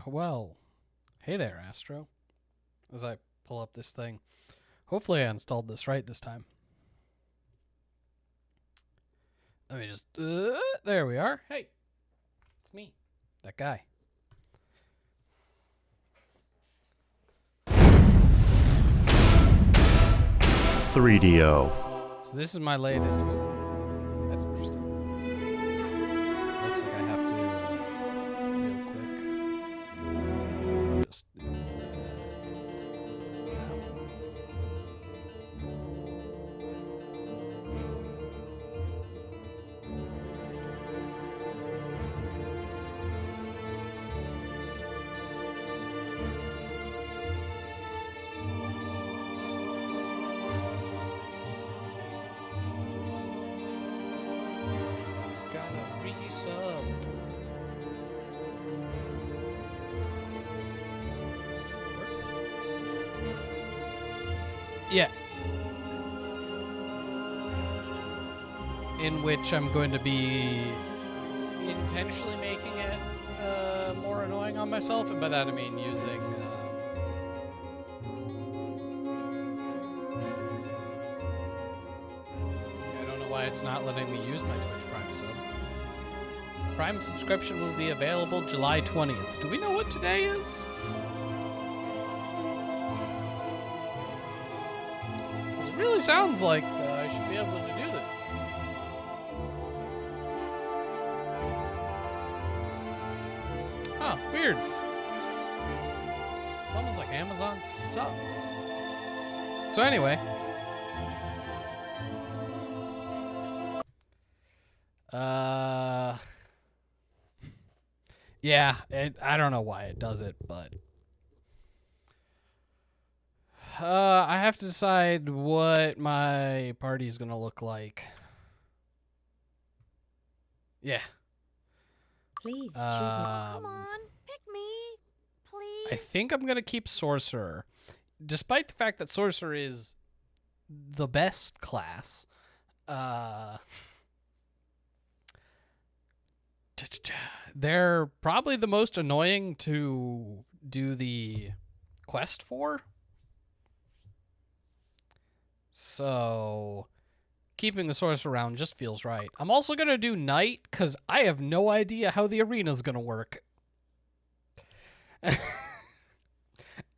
Well, hey there, Astro. As I pull up this thing. Hopefully I installed this right this time. Let me just... there we are. Hey. It's me. That guy. .3DO. So this is my latest... Ooh, that's interesting. Looks like I have to... real quick. Just... Gotta resub. Yeah. In which I'm going to be intentionally making it more annoying on myself, and by that I mean using I don't know why it's not letting me use my Twitch Prime sub. Prime subscription will be available July 20th. Do we know what today is? 'Cause it really sounds like I should be able to do this. Oh, weird. It's almost like Amazon sucks. So anyway. Yeah, I don't know why it does it, but I have to decide what my party's gonna look like. Yeah. Please choose me. Come on, pick me, please. I think I'm gonna keep Sorcerer, despite the fact that Sorcerer is the best class. They're probably the most annoying to do the quest for. So keeping the Sorcerer around just feels right. I'm also going to do Knight because I have no idea how the arena's going to work. I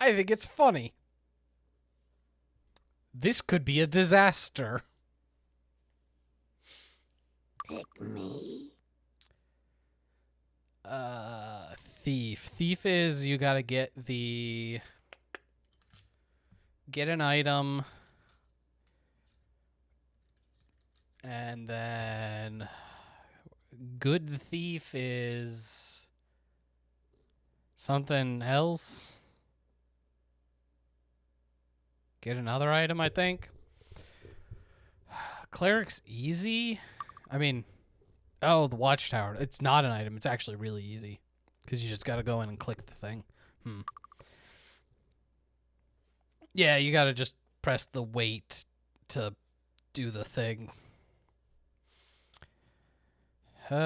think it's funny. This could be a disaster. Pick me. Thief. Thief is you gotta get an item, and then good thief is something else. Get another item, I think. Cleric's easy. I mean, oh, the watchtower. It's not an item. It's actually really easy. Because you just got to go in and click the thing. Yeah, you got to just press the wait to do the thing. So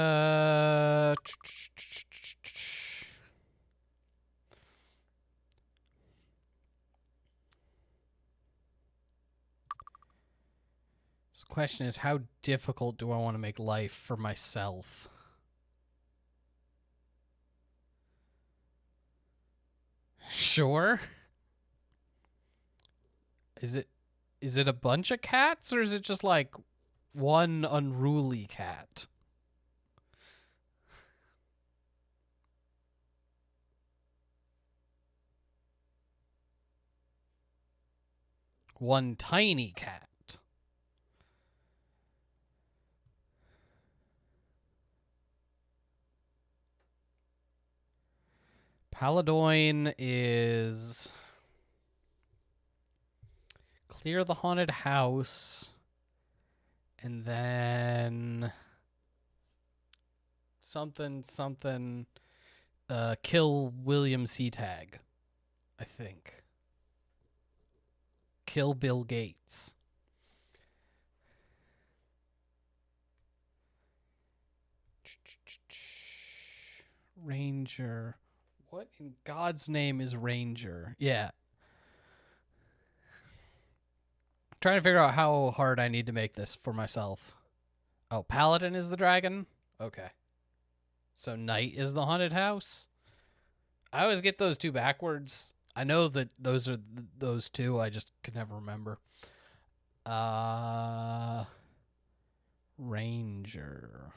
the question is, how difficult do I want to make life for myself? Sure. Is it a bunch of cats, or is it just like one unruly cat? One tiny cat. Paladoin is clear the haunted house, and then something, kill William Seatag, I think. Kill Bill Gates. Ranger, What in God's name is Ranger? Yeah. Trying to figure out how hard I need to make this for myself. Oh, Paladin is the dragon? Okay. So Knight is the haunted house? I always get those two backwards. I know that those are those two. I just can never remember. Ranger.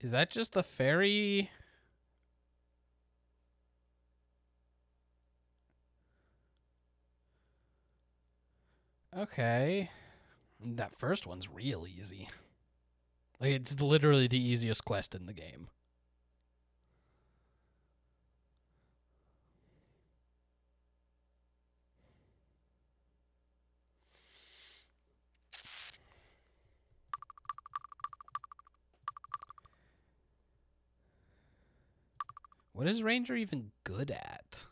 Is that just the fairy? Okay. That first one's real easy. Like, it's literally the easiest quest in the game. What is Ranger even good at?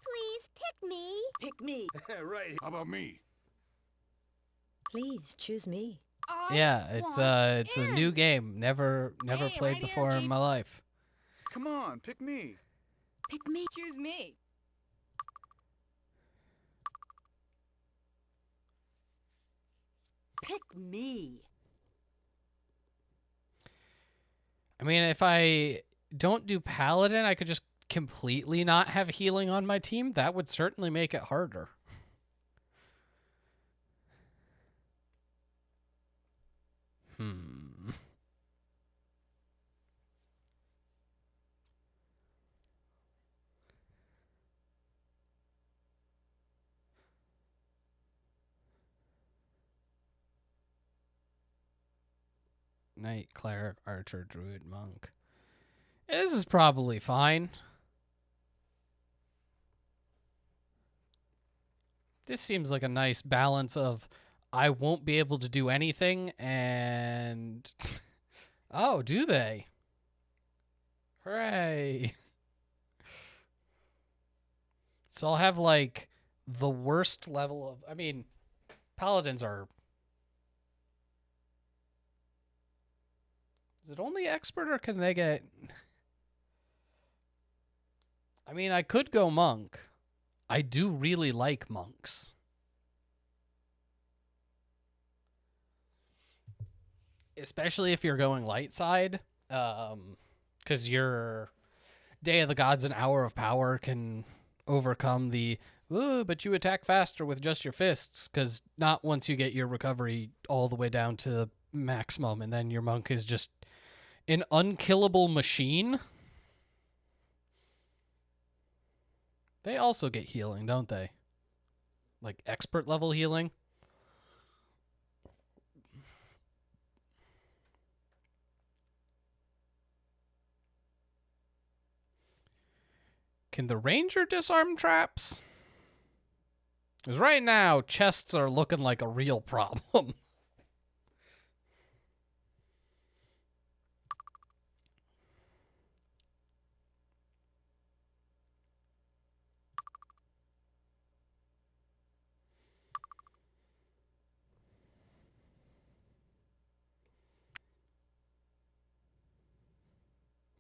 Please pick me. Pick me. Right. How about me? Please choose me. Yeah, it's a new game. Never Hey, played right here, before in Chief. my life. Come on, pick me. Pick me. Choose me. Pick me. I mean, if I don't do Paladin, I could just completely not have healing on my team. That would certainly make it harder. Knight, cleric, archer, druid, monk. This is probably fine. This seems like a nice balance of I won't be able to do anything and... Oh, do they? Hooray. So I'll have, like, the worst level of... I mean, paladins are... Is it only expert or can they get... I mean, I could go monk. I do really like monks. Especially if you're going light side. Because your Day of the Gods and Hour of Power can overcome the... Ooh, but you attack faster with just your fists. Because not once you get your recovery all the way down to maximum. And then your monk is just an unkillable machine. They also get healing, don't they? Like expert level healing. Can the ranger disarm traps? Because right now, chests are looking like a real problem.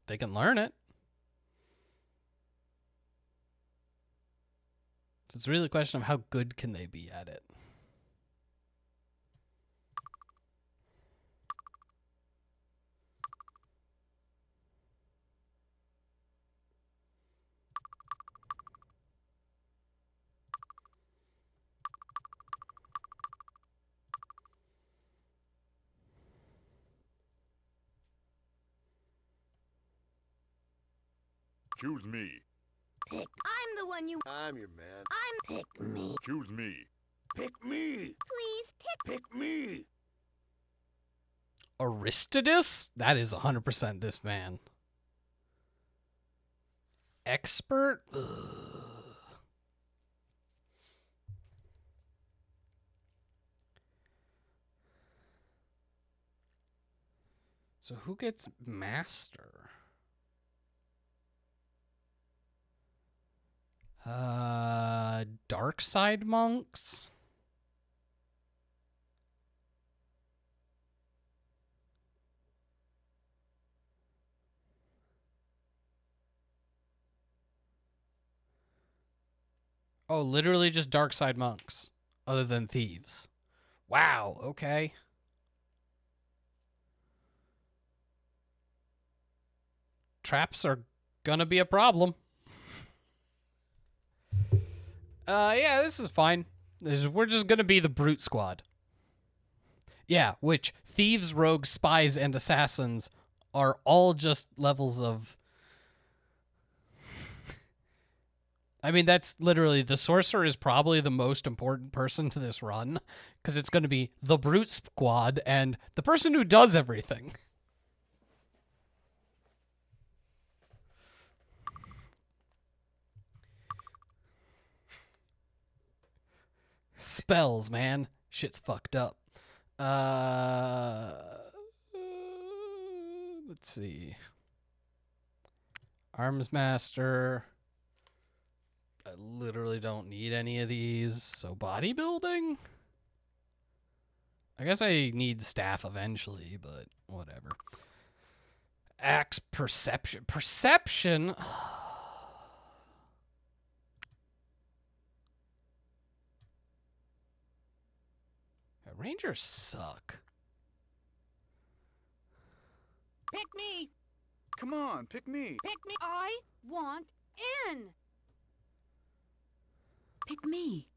They can learn it. It's really a question of how good can they be at it. Choose me. Pick. I'm the one you... I'm your man. Pick me. Choose me. Pick me. Please pick... Pick me. Aristidus? That is 100% this man. Expert? Ugh. So who gets master? Dark side monks? Oh, literally just dark side monks, other than thieves. Wow, okay. Traps are gonna be a problem. Yeah, this is fine. We're just gonna be the brute squad. Yeah, which thieves, rogues, spies, and assassins are all just levels of... I mean, that's literally... The sorcerer is probably the most important person to this run, because it's going to be the brute squad and the person who does everything. Spells, man. Shit's fucked up. Let's see. Arms Master. I literally don't need any of these. So bodybuilding? I guess I need staff eventually, but whatever. Axe Perception. Perception? Rangers suck. Pick me. Come on, pick me. Pick me. I want in. Pick me.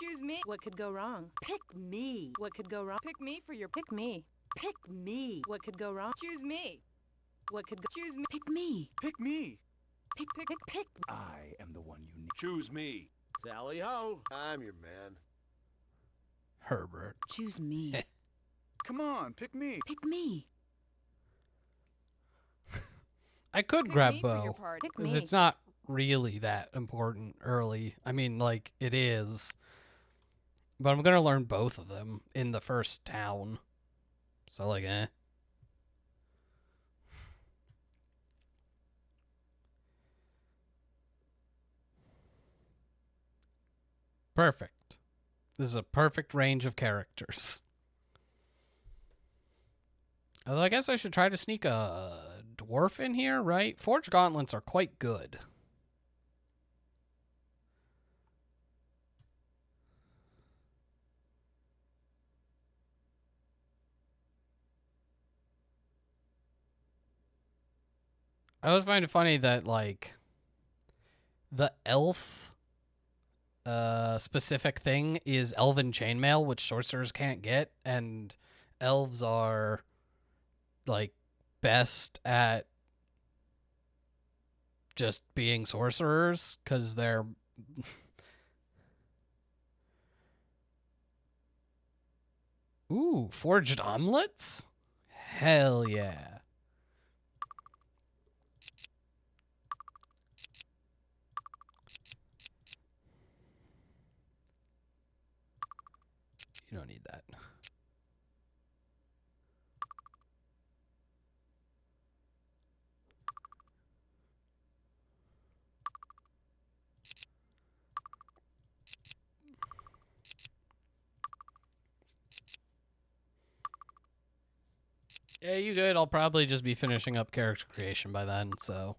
Choose me. What could go wrong? Pick me. What could go wrong? Pick me for your Pick me. Pick me. What could go wrong? Choose me. What could go? Choose me. Pick me. Pick me. Pick. I am the one you need. Choose me. Tally ho, I'm your man. Herbert. Choose me. Come on, pick me. Pick me. I could Pick grab me for your bow, party. Pick because me. it's not really that important early. I mean, like, it is. But I'm going to learn both of them in the first town. So, like, eh. Perfect. This is a perfect range of characters. Although I guess I should try to sneak a dwarf in here, right? Forged gauntlets are quite good. I always find it funny that, like, the elf specific thing is elven chainmail, which sorcerers can't get, and elves are, like, best at just being sorcerers, because they're... Ooh, forged omelets? Hell yeah. You don't need that. Yeah, you good. I'll probably just be finishing up character creation by then, so...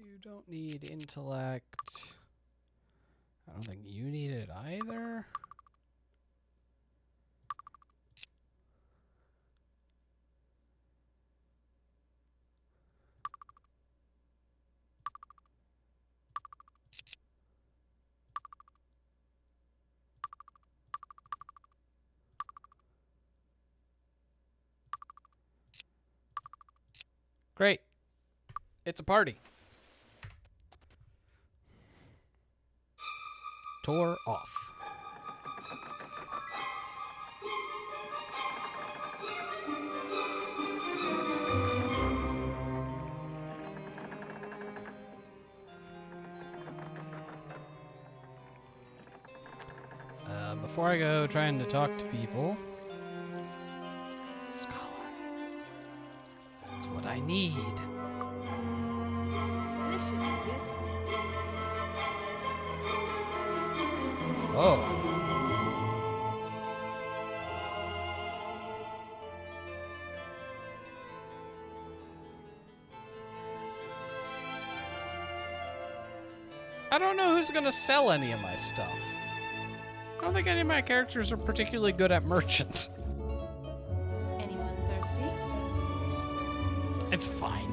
You don't need intellect. I don't think you need it either. Great. It's a party. Tour off. Before I go trying to talk to people, scholar. That's what I need. This should be good. Whoa. I don't know who's gonna sell any of my stuff. I don't think any of my characters are particularly good at merchant. Anyone thirsty? It's fine.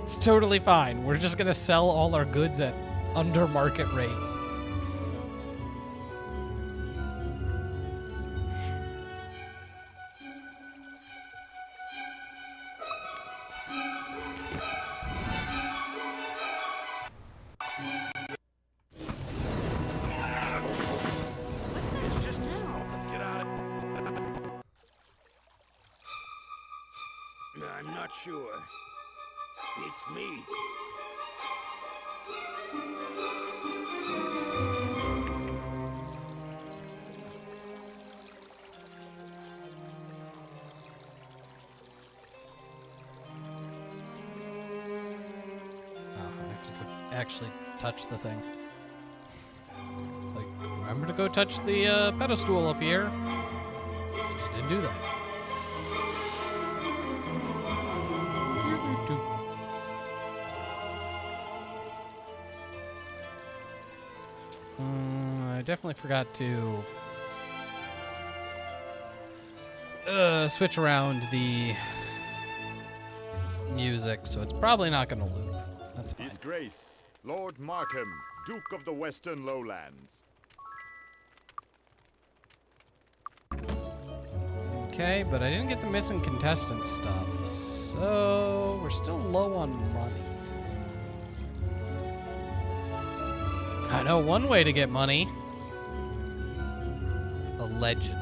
It's totally fine. We're just gonna sell all our goods at under market rate. It's just a small. Let's get out of I'm not sure. It's me. Oh, I have to go actually touch the thing. It's like, remember to go touch the pedestal up here. I just didn't do that. I definitely forgot to switch around the music, so it's probably not going to loop. That's fine. His Grace, Lord Markham, Duke of the Western Lowlands. Okay, but I didn't get the missing contestant stuff, so we're still low on money. I know one way to get money. A legend.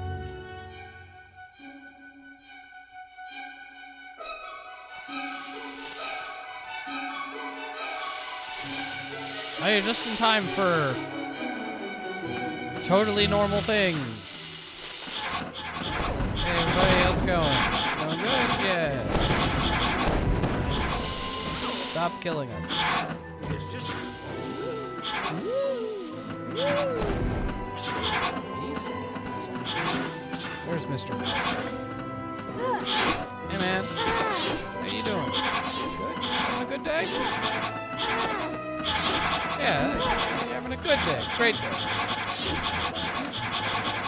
Oh, you're just in time for totally normal things. Hey everybody, how's it going? It's going good? Yeah. Stop killing us. It's just a Where's Mr. Mac? Hey man, how you doing? Good? Having a good day? Yeah, you're having a good day. Great day.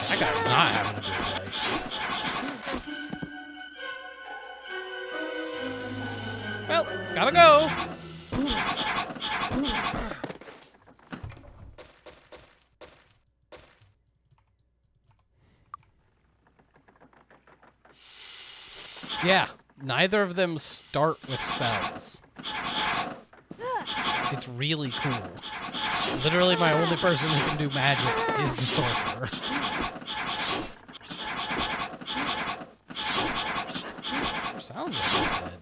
That guy's not having a good day. Well, gotta go. Yeah, neither of them start with spells. It's really cool. Literally my only person who can do magic is the sorcerer. Sounds like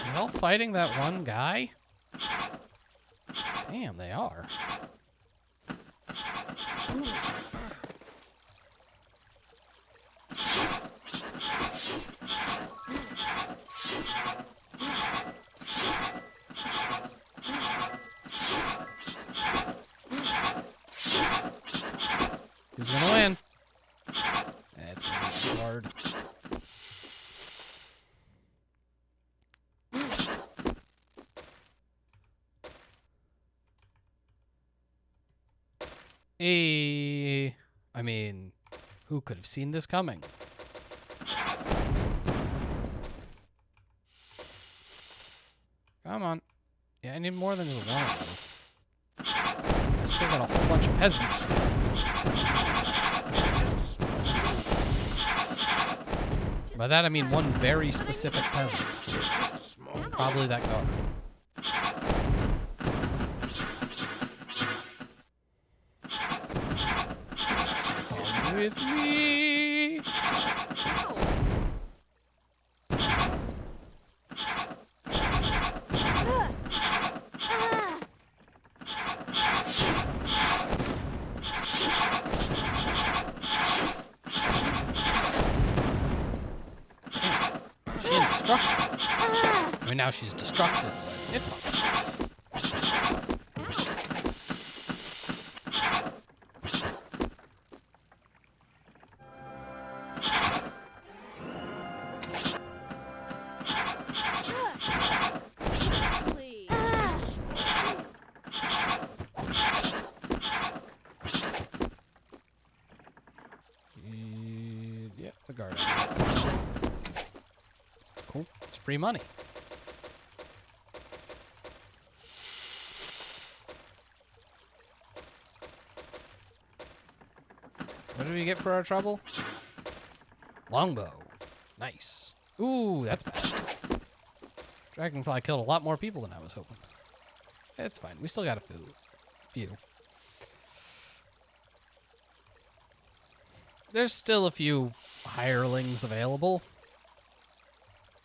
they're all fighting that one guy? Damn, they are. Who's gonna win? It's gonna be hard. I mean, who could have seen this coming? Come on. Yeah, I need more than just one of them. I still got a whole bunch of peasants to kill. By that I mean one very specific peasant. Probably that guard. Come with me. She indestructible. I mean, now she's destructive, but it's fine. guard. It's cool. It's free money. What do we get for our trouble? Longbow. Nice. Ooh, that's bad. Dragonfly killed a lot more people than I was hoping. It's fine. We still got a few. There's still a few hirelings available.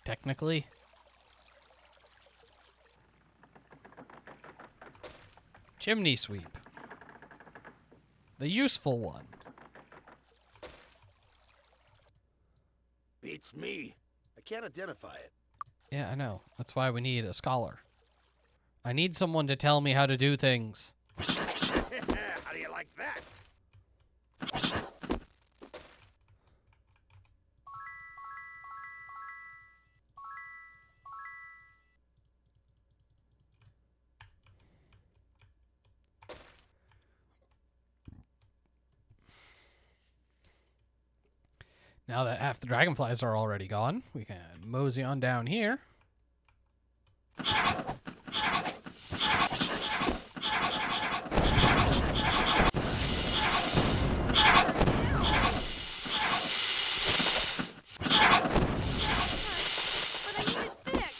Technically. Chimney sweep. The useful one. Beats me. I can't identify it. Yeah, I know. That's why we need a scholar. I need someone to tell me how to do things. How do you like that? Now that half the dragonflies are already gone, we can mosey on down here. But I need it fixed.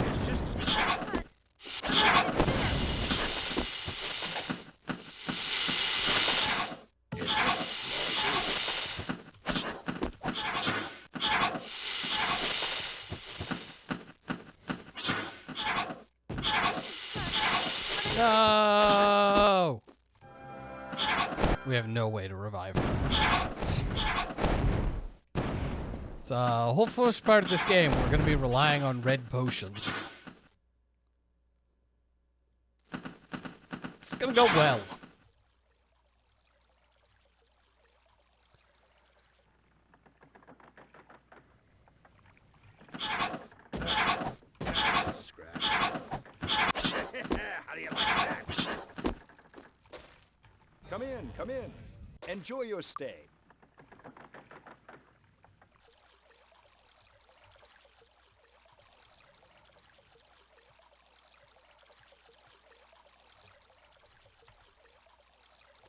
It's just No! We have no way to revive her. It's a whole first part of this game. We're going to be relying on red potions. It's going to go well. just a scratch. How do you like that? Come in, come in. Enjoy your stay.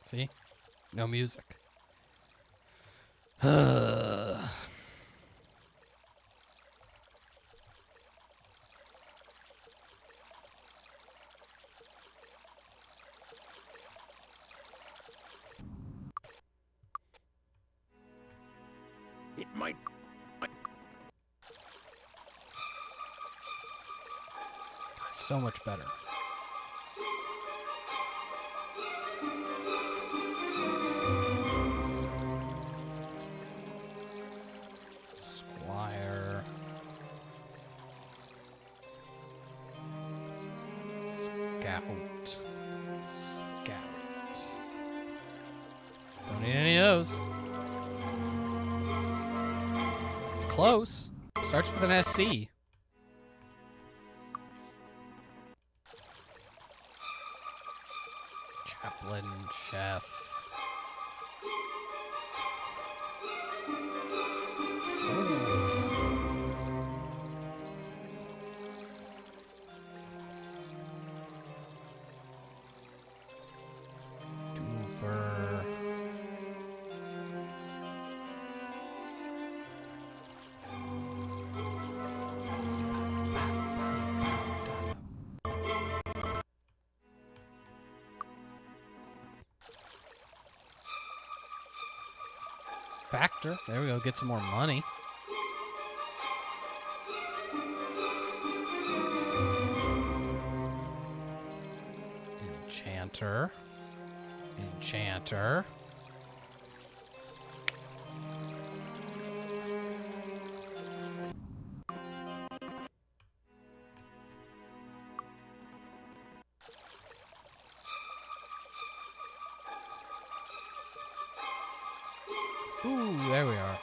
See? No music. It might. So much better. Squire. Scout. Scout. Don't need any of those. It's close. Starts with an SC. Chaplain, chef. Duper. Factor. There we go. Get some more money. Enchanter. Enchanter. Ooh, there we are.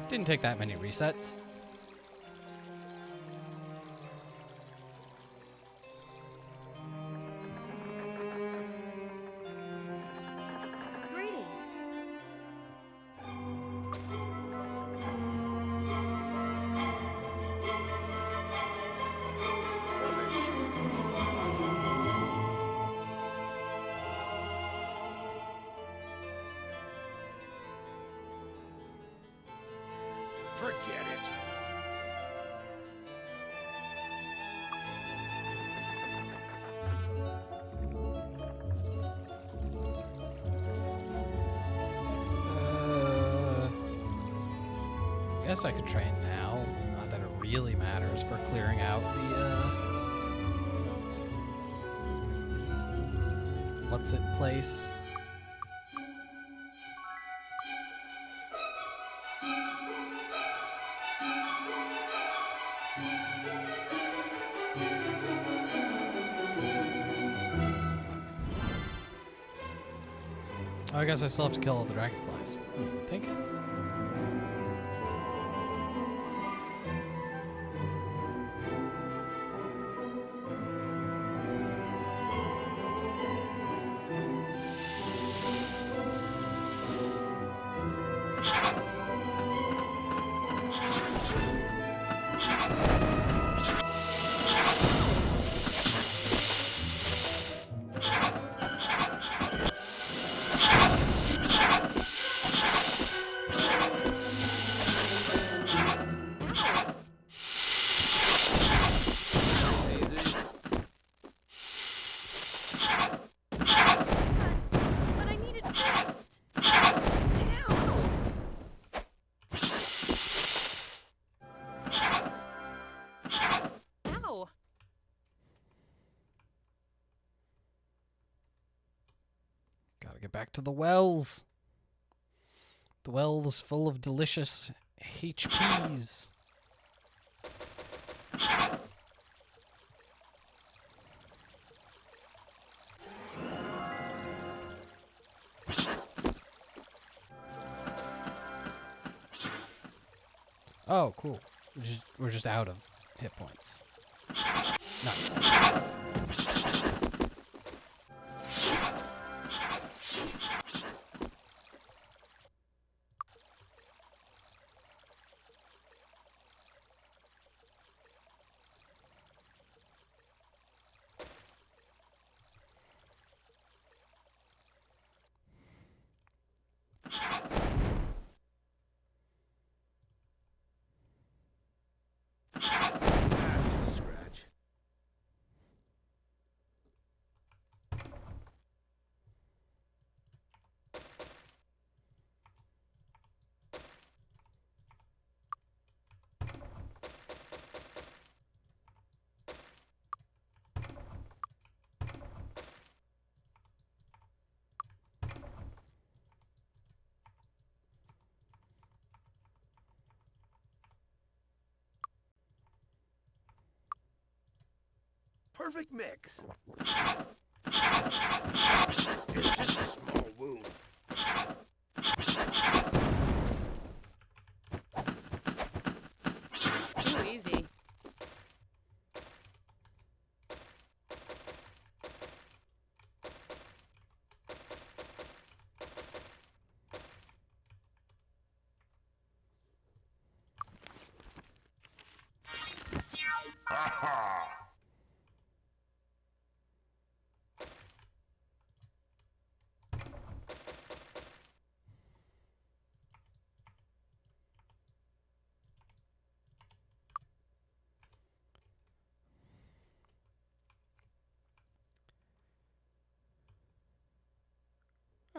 Didn't take that many resets. Guess I could train now. Not that it really matters for clearing out the, what's it place? Oh, I guess I still have to kill all the dragonflies. Thank you. But I need it fixed. Ow. Ow. Gotta get back to the wells. The wells full of delicious HPs. Oh, cool. We're just out of hit points. Nice. That's just a scratch. Perfect mix. It's just a small wound. Too easy. Aha!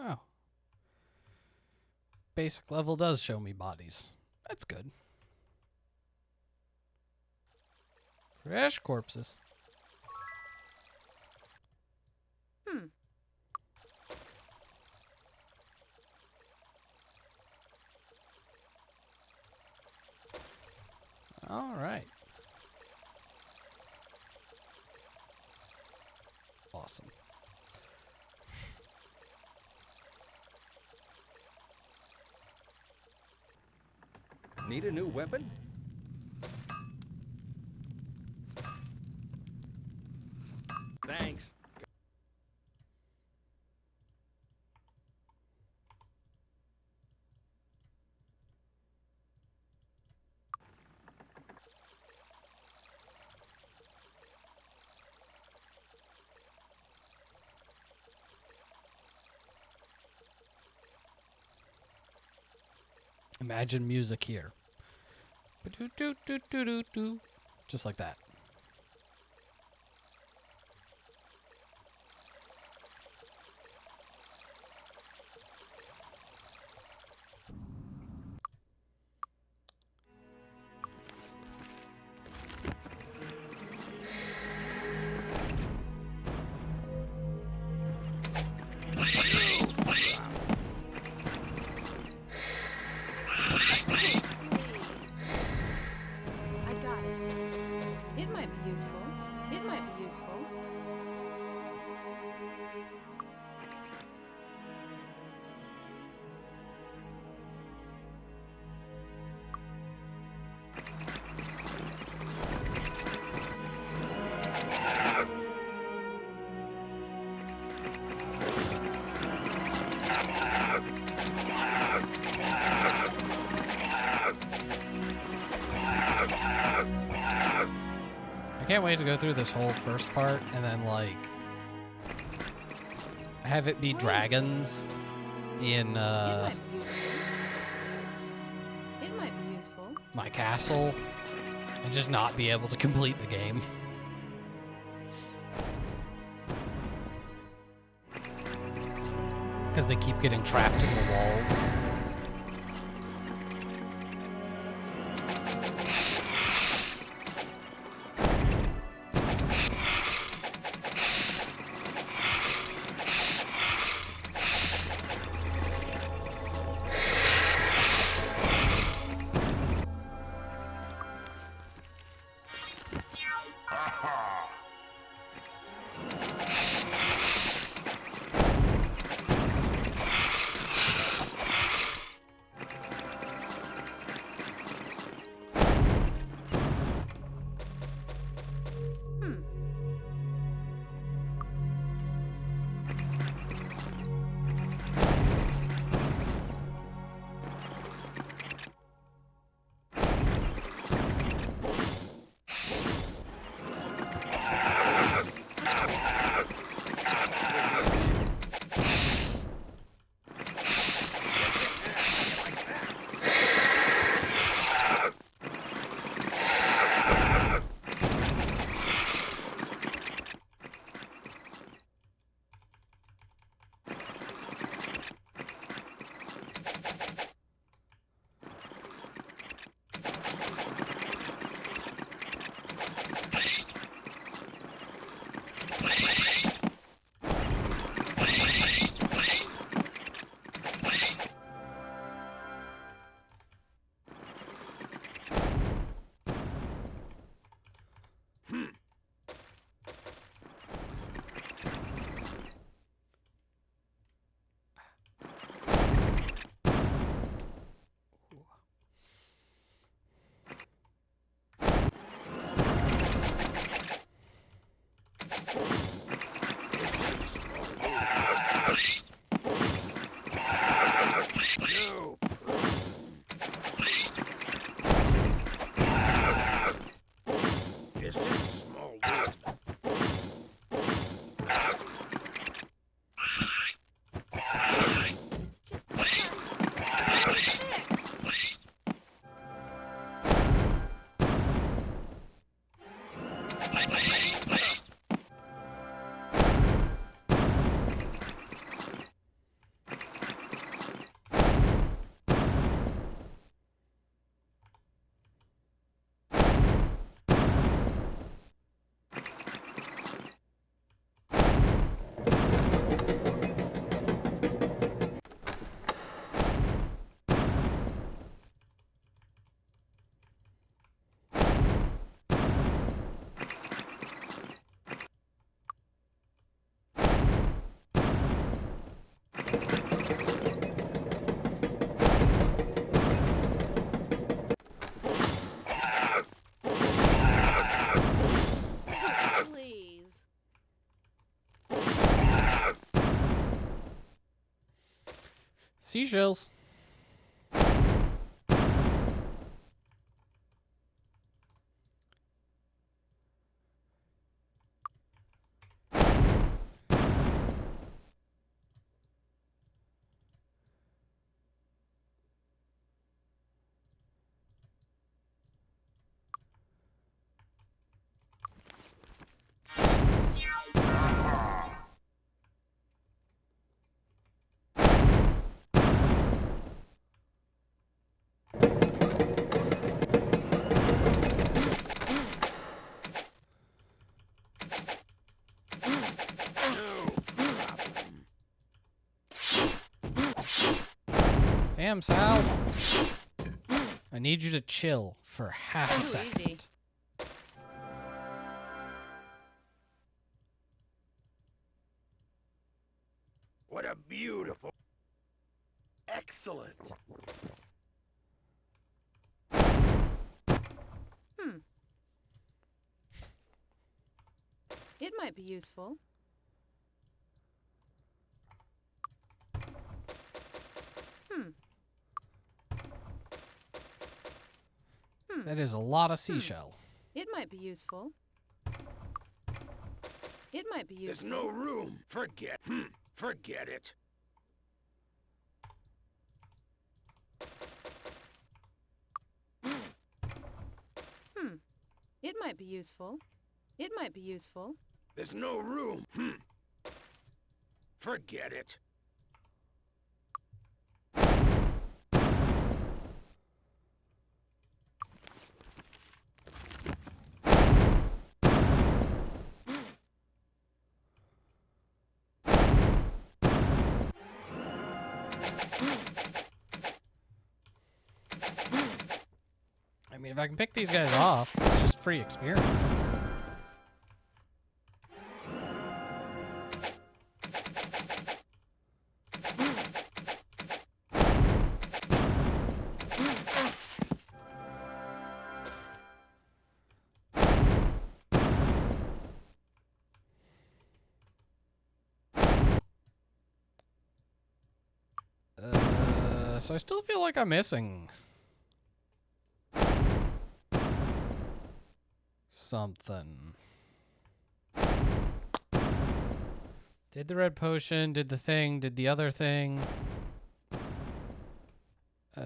Oh. Basic level does show me bodies. That's good. Fresh corpses. Hmm. All right. Awesome. Need a new weapon? Thanks. Imagine music here. Ba-doo-doo-doo-doo-doo-doo. Just like that. be useful. It might be useful. I can't wait to go through this whole first part and then, like, have it be dragons in, It might be useful. It might be useful. my castle and just not be able to complete the game. Because they keep getting trapped in the walls. Seashells. Damn, Sal. I need you to chill for half a second. Easy. a beautiful. Excellent. It might be useful. That is a lot of seashell. It might be useful. It might be There's useful. no room. Forget. Forget it. It might be useful. It might be useful. There's no room. Forget it. I mean, if I can pick these guys off, it's just free experience. So I still feel like I'm missing something. Did the red potion, did the thing, did the other thing. I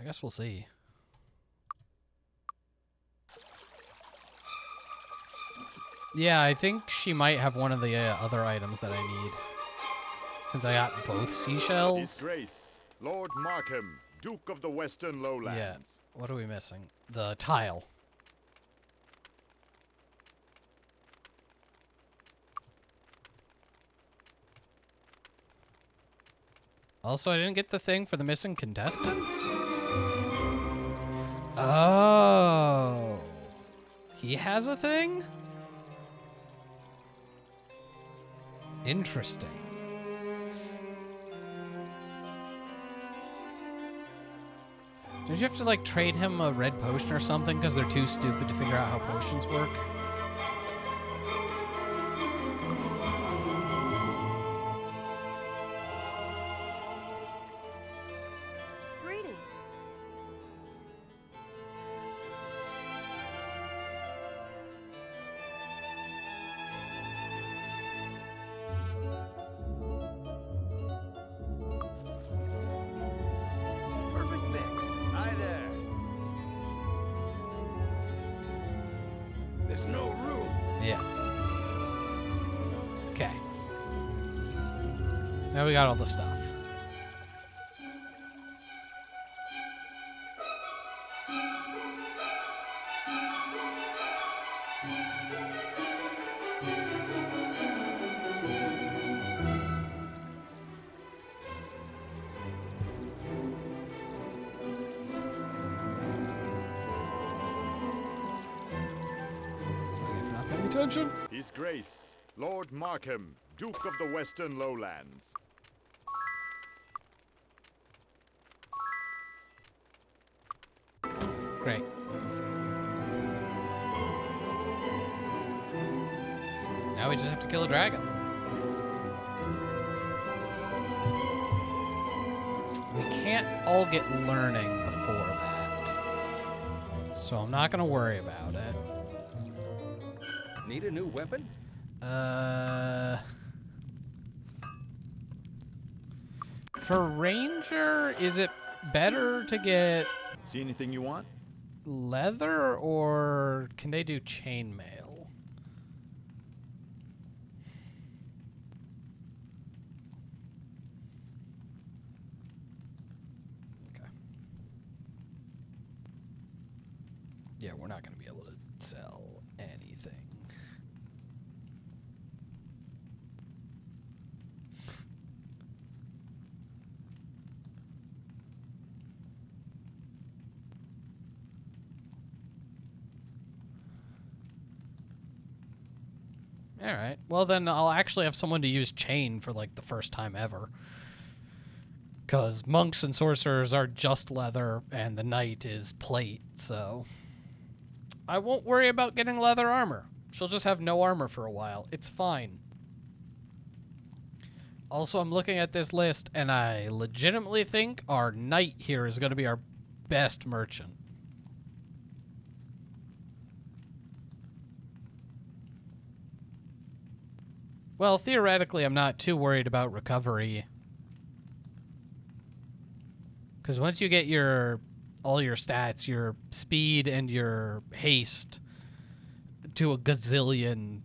guess we'll see. Yeah, I think she might have one of the other items that I need. Since I got both His seashells. Grace, Lord Markham, Duke of the Western Lowlands. Yeah. What are we missing? The tile. Also, I didn't get the thing for the missing contestants. Oh. He has a thing? Interesting. Don't you have to, like, trade him a red potion or something because they're too stupid to figure out how potions work? Greetings. Perfect mix. Hi there. There's no room. Yeah. Okay. Now we got all the stuff. Sorry if you're not paying attention. His Grace, Lord Markham, Duke of the Western Lowlands. Great. Now we just have to kill a dragon. We can't all get learning before that. So I'm not going to worry about it. Need a new weapon? For Ranger, is it better to get See anything you want? leather or can they do chainmail? Okay. Yeah, we're not going to be able to sell anything. Alright. Well, then I'll actually have someone to use chain for, like, the first time ever. Because monks and sorcerers are just leather, and the knight is plate, so... I won't worry about getting leather armor. She'll just have no armor for a while. It's fine. Also, I'm looking at this list, and I legitimately think our knight here is going to be our best merchant. Well, theoretically, I'm not too worried about recovery. Because once you get all your stats, your speed and your haste to a gazillion,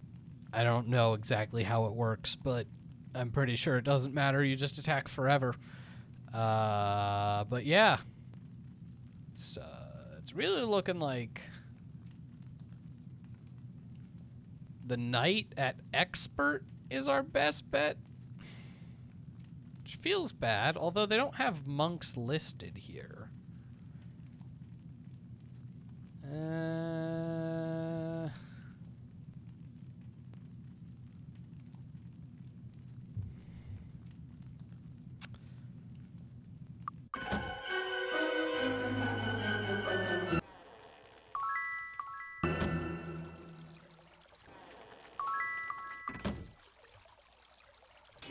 I don't know exactly how it works, but I'm pretty sure it doesn't matter. You just attack forever. But yeah. It's really looking like the knight at expert is our best bet. Which feels bad, although they don't have monks listed here.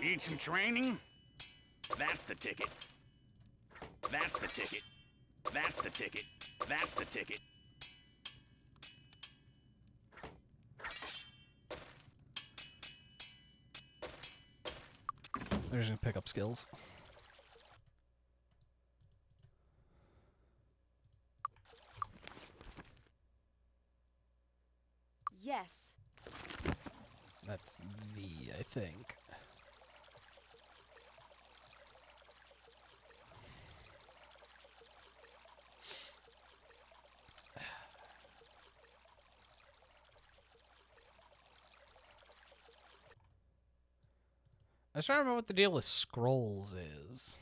Need some training? That's the ticket. That's the ticket. That's the ticket. That's the ticket. They're just gonna pick up skills. Yes. That's V, I think. I was trying to remember what the deal with scrolls is.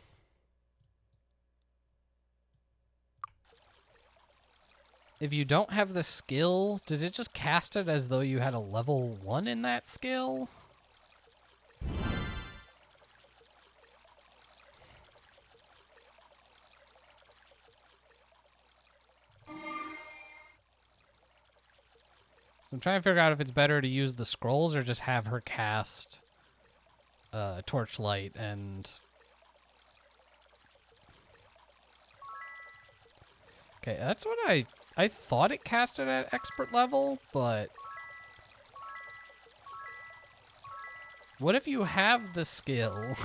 If you don't have the skill, does it just cast it as though you had a level 1 in that skill? So I'm trying to figure out if it's better to use the scrolls or just have her cast Torchlight and... Okay, that's what I thought it casted at expert level, but... What if you have the skill,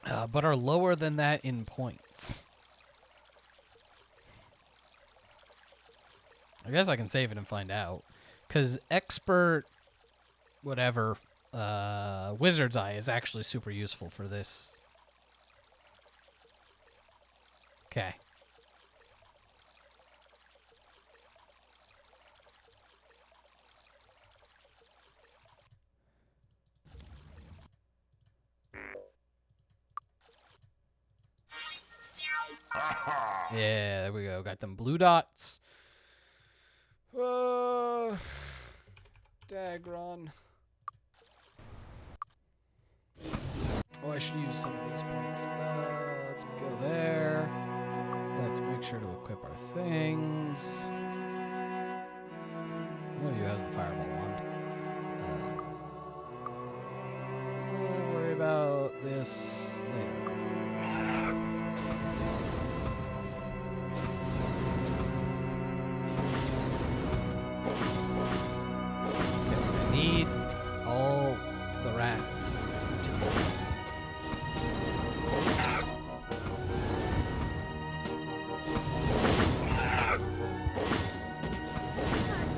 but are lower than that in points? I guess I can save it and find out. Because expert... whatever, Wizard's Eye is actually super useful for this. Okay. Yeah, there we go. Got them blue dots. Dagron. Oh, I should use some of these points. Let's go there. Let's make sure to equip our things. Oh, who has the fireball wand? We'll worry about this later. Okay, I need all the rats to go.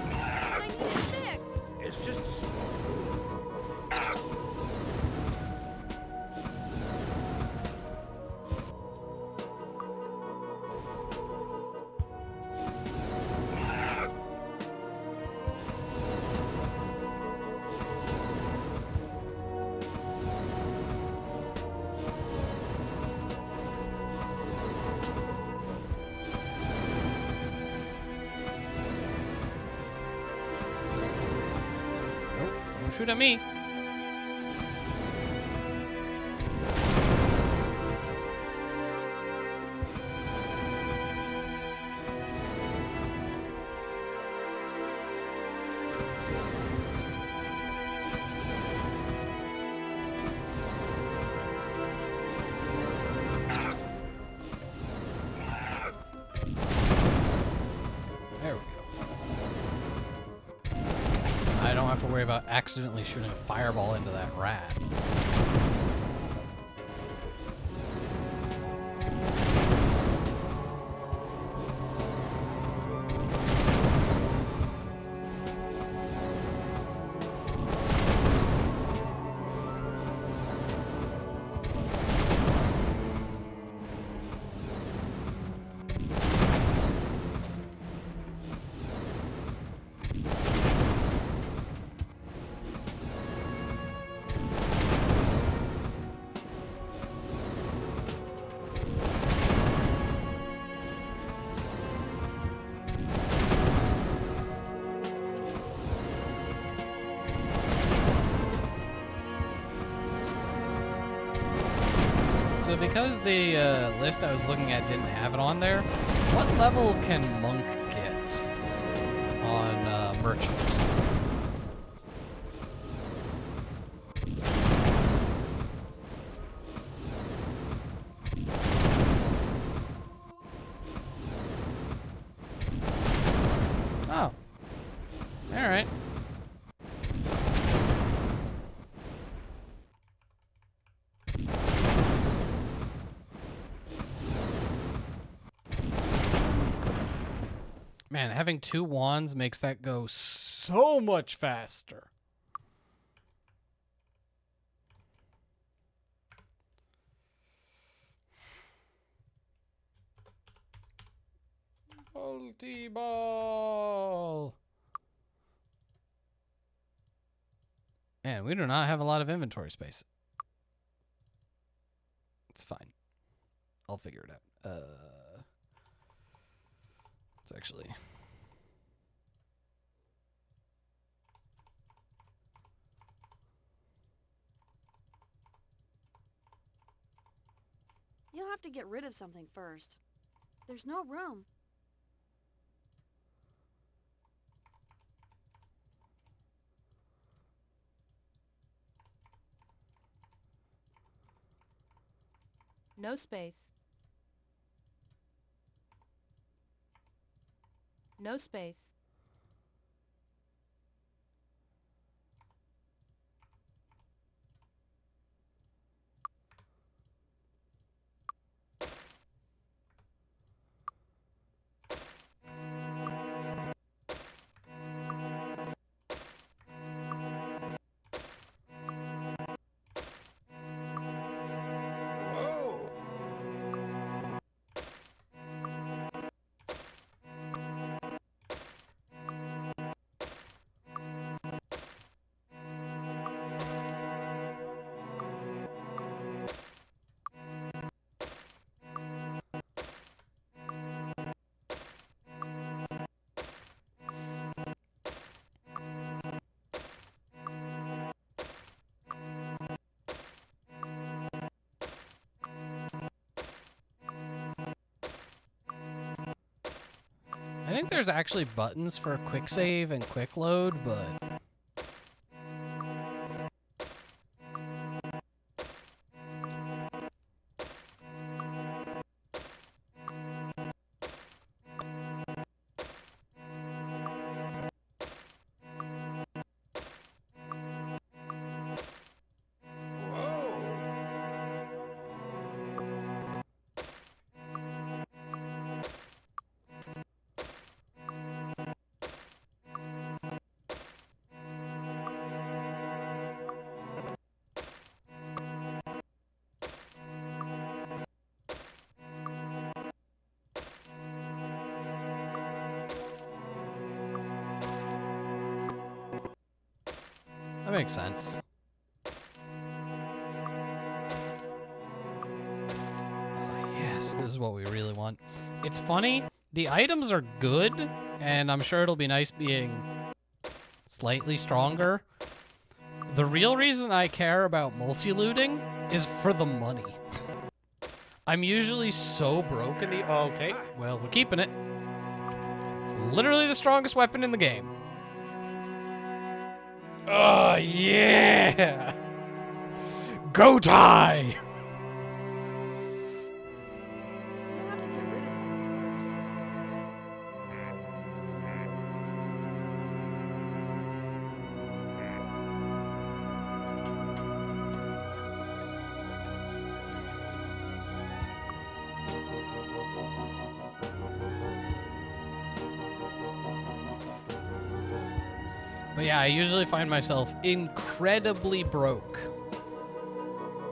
I need it fixed. It's just a small room. shoot at me. There we go. I don't have to worry about accidentally shooting a fireball into that rat. So because the list I was looking at didn't have it on there, what level can Monk get on Merchant? Oh. Alright. Man, having 2 wands makes that go so much faster. Multi-ball. Man, we do not have a lot of inventory space. It's fine. I'll figure it out. It's actually... You'll have to get rid of something first. There's no room. No space. No space. I think there's actually buttons for quick save and quick load, but... That makes sense. Oh, yes, this is what we really want. It's funny, the items are good, and I'm sure it'll be nice being slightly stronger, The real reason I care about multi-looting is for the money. I'm usually so broke in the... Okay, well, we're keeping it. It's literally the strongest weapon in the game. Oh, yeah! Go tie! You'll have to get rid of something first. But yeah, I usually find myself incredibly broke.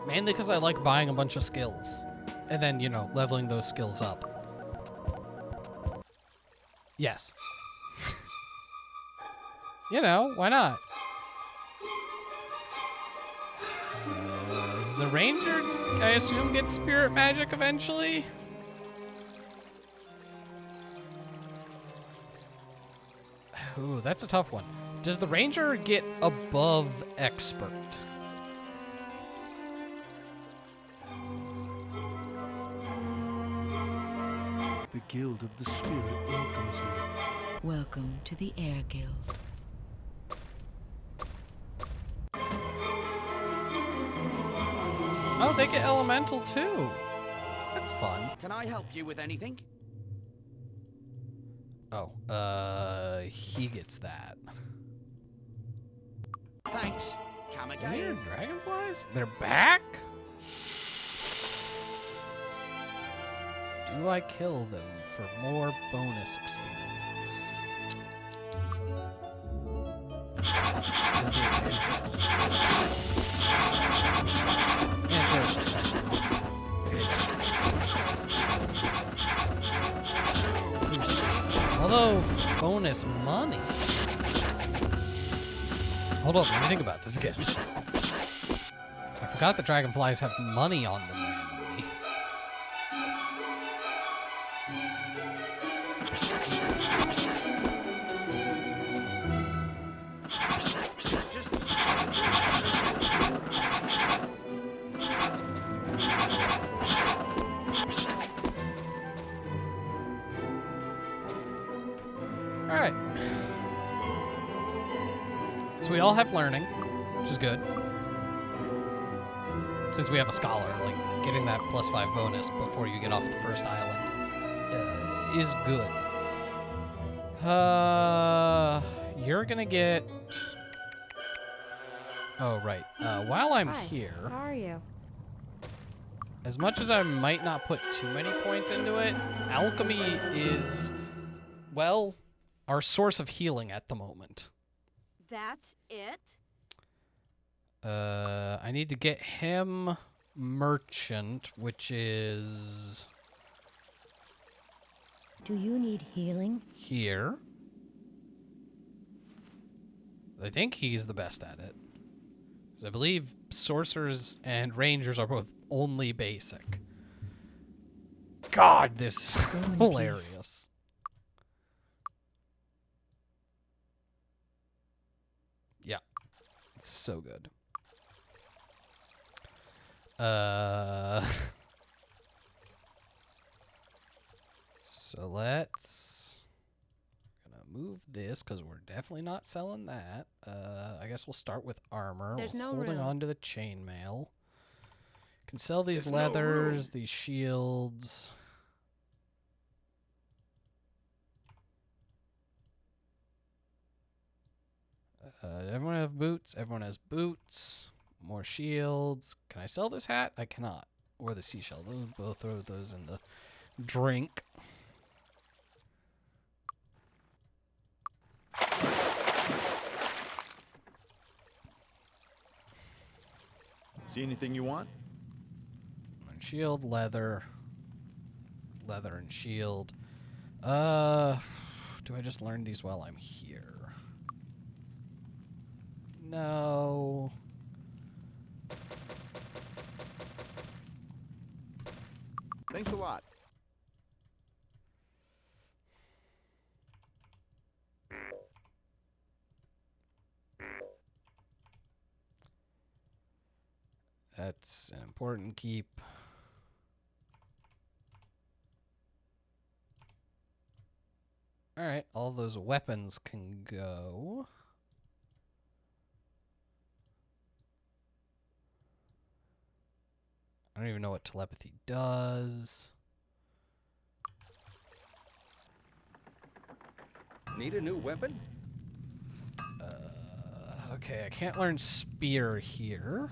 Mainly because I like buying a bunch of skills. And then, you know, leveling those skills up. Yes. You know, why not? Does the ranger, I assume, get spirit magic eventually? Ooh, that's a tough one. Does the ranger get above expert? The Guild of the Spirit welcomes you. Welcome to the Air Guild. Oh, they get elemental too. That's fun. Can I help you with anything? Oh, he gets that. Thanks. Come again. Weird dragonflies? They're back? Do I kill them for more bonus experience? Answer. Although, bonus money. Hold up, let me think about this again. I forgot the dragonflies have money on them randomly. Alright. So we all have learning, which is good. Since we have a scholar, like, getting that +5 bonus before you get off the first island is good. You're gonna get... Oh, right. While I'm Hi, here, How are you? as much as I might not put too many points into it, alchemy is, well, our source of healing at the moment. That's it? I need to get him merchant, which is Do you need healing? here. I think he's the best at it. 'Cause I believe sorcerers and rangers are both only basic. God, this is Go in hilarious. Yeah. It's so good. So let's gonna move this because we're definitely not selling that. I guess we'll start with armor. There's We're no holding room. on to the chainmail. Can sell these There's no leathers, these shields. Everyone have boots. Everyone has boots. More shields. Can I sell this hat? I cannot. Or the seashell. Those, both throw those in the drink. See anything you want? And shield, leather. Leather and shield. Do I just learn these while I'm here? No. Thanks a lot. That's an important keep. Alright, all those weapons can go. I don't even know what telepathy does. Need a new weapon? Okay, I can't learn spear here.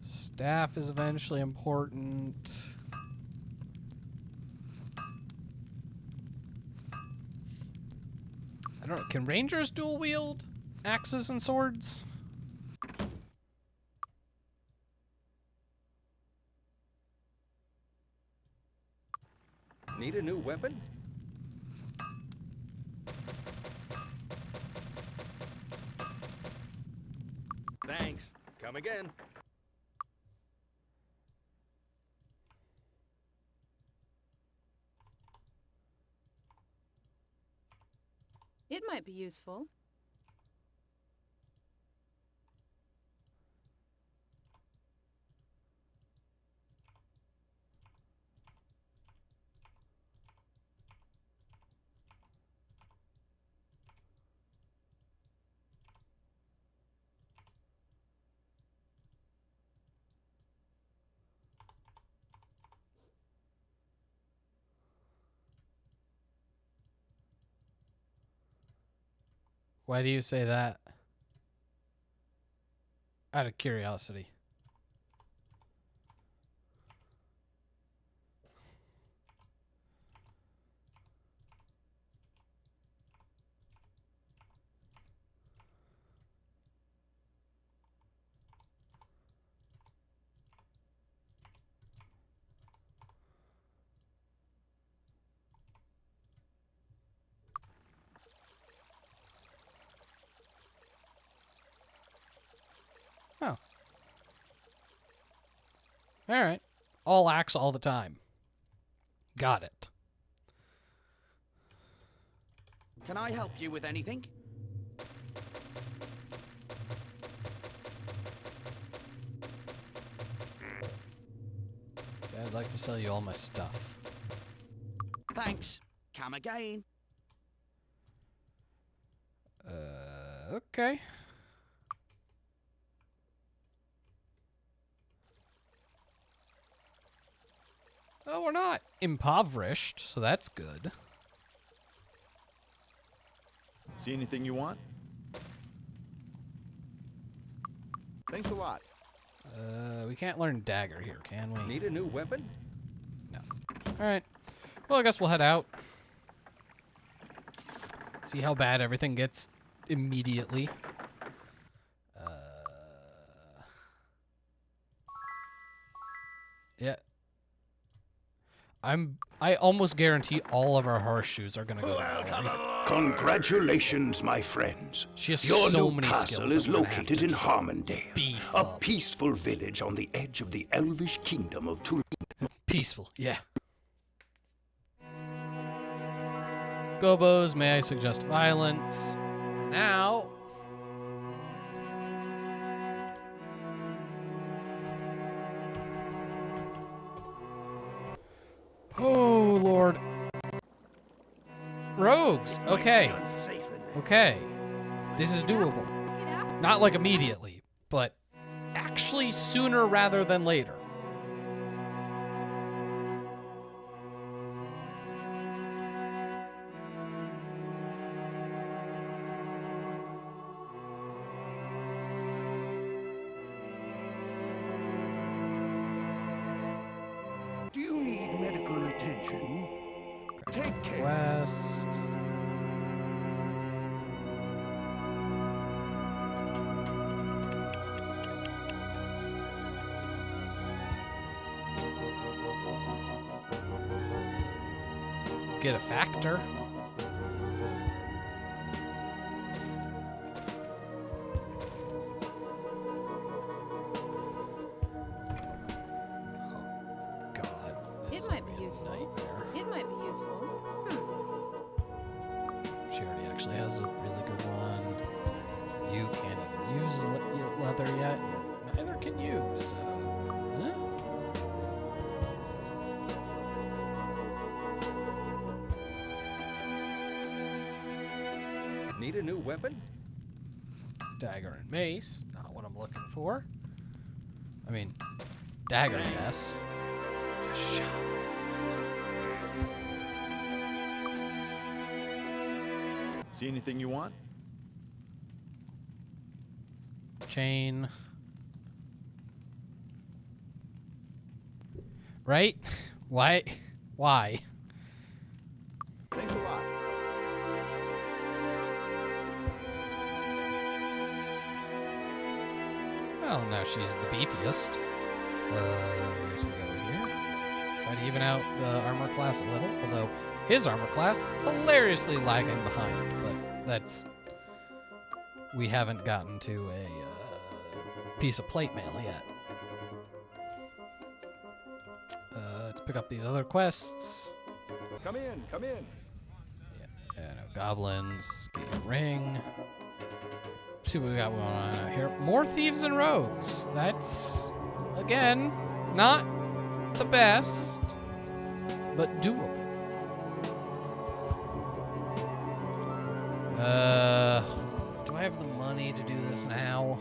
Staff is eventually important. I don't know. Can rangers dual wield axes and swords? Need a new weapon? Thanks. Come again. It might be useful. Why do you say that? Out of curiosity. Oh. Alright. All axe all the time. Got it. Can I help you with anything? I'd like to sell you all my stuff. Thanks. Come again. Okay. Oh, we're not impoverished, so that's good. See anything you want? Thanks a lot. We can't learn dagger here, can we? Need a new weapon? No. Alright. Well, I guess we'll head out. See how bad everything gets immediately. Yeah. I almost guarantee all of our horseshoes are gonna go down. Congratulations, my friends. She has Your so new many castle skills is that we're gonna have located to in keep Harmondale, beef a up. peaceful village on the edge of the elvish kingdom of Tulane. Peaceful, yeah. Gobos, may I suggest violence? Now. Oh, Lord. Rogues. Okay. Okay. This is doable. Not like immediately, but actually sooner rather than later. Do you need medical attention? Take care. West. Get a factor. Oh, God. This It is might gonna be a useful. nightmare. It might be useful. She already actually has a really good one. You can't even use leather yet. Neither can you, so... Huh? Need a new weapon? Dagger and mace. Not what I'm looking for. I mean, dagger, yes. Just shot. See anything you want? Chain. Right? Why? Why? Thanks a lot. Well, now she's the beefiest. I guess we go over here. Try to even out the armor class a little, although his armor class hilariously lagging behind, but that's... We haven't gotten to a piece of plate mail yet. Let's pick up these other quests. Come in, come in. Yeah, no goblins. Get your ring. See what we got going on out here. More thieves and rogues. That's, again, not the best, but doable. Do I have the money to do this now?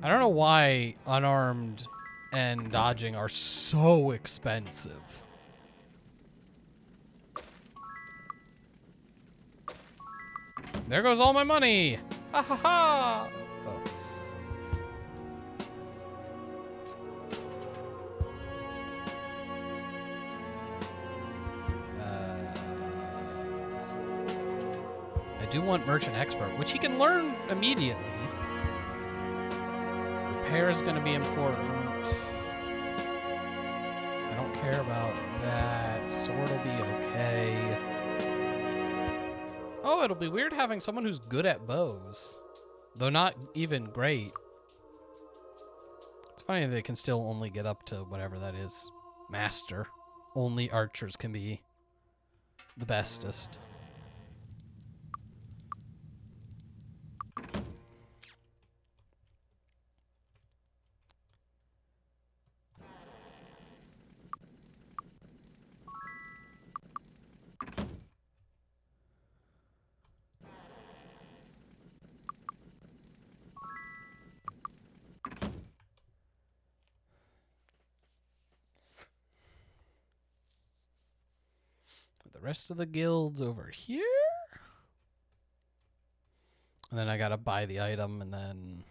I don't know why unarmed and dodging are so expensive. There goes all my money! Ha ha ha! Oh. I do want Merchant Expert, which he can learn immediately. Repair is going to be important. I don't care about that. Sword will be okay. Oh, it'll be weird having someone who's good at bows. Though not even great. It's funny they can still only get up to whatever that is. Master. Only archers can be the bestest. The rest of the guilds over here. And then I gotta buy the item and then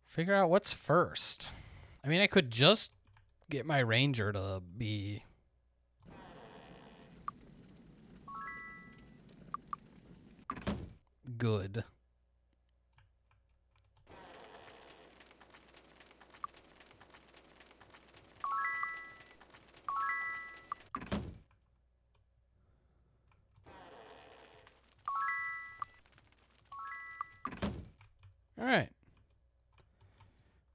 figure out what's first. I mean, I could just get my ranger to be good. All right.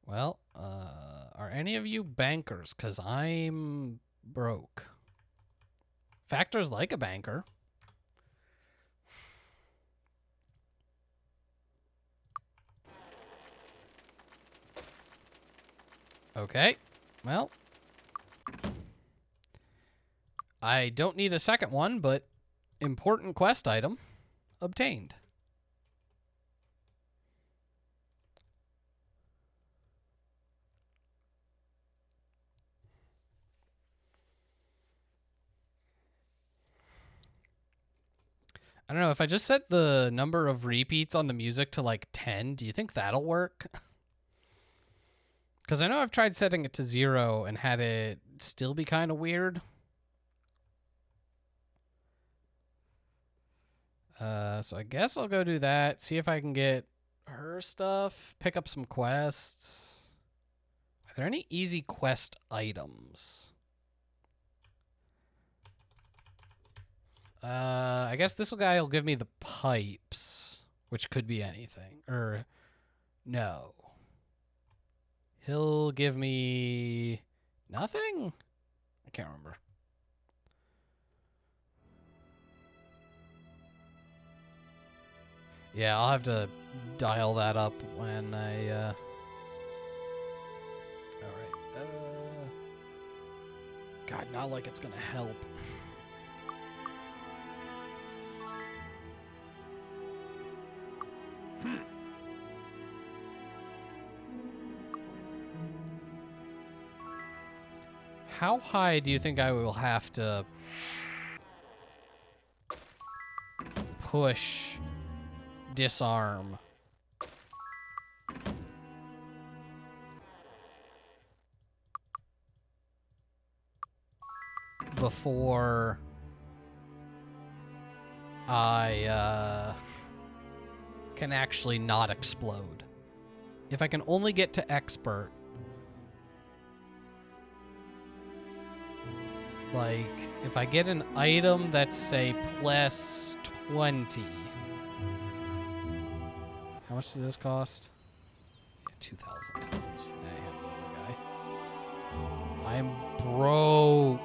Well, are any of you bankers? Because I'm broke. Factor's like a banker. Okay. Well, I don't need a second one, but important quest item obtained. I don't know, if I just set the number of repeats on the music to like 10, do you think that'll work? Because I know I've tried setting it to 0 and had it still be kind of weird. So I guess I'll go do that, see if I can get her stuff, pick up some quests. Are there any easy quest items? I guess this guy will give me the pipes, which could be anything. Or, no. He'll give me nothing? I can't remember. Yeah, I'll have to dial that up when I, Alright, God, not like it's gonna help. How high do you think I will have to push disarm? Before I can actually not explode. If I can only get to expert, like if I get an item that's say plus 20, how much does this cost? Yeah, 2,000. I'm broke.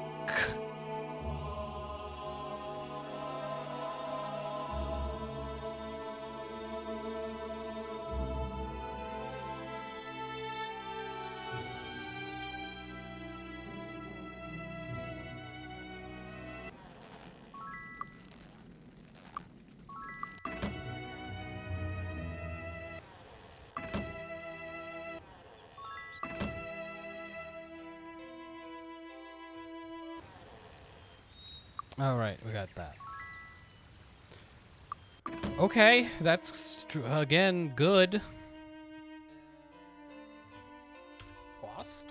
All right, we got that. Okay, that's again good. Lost.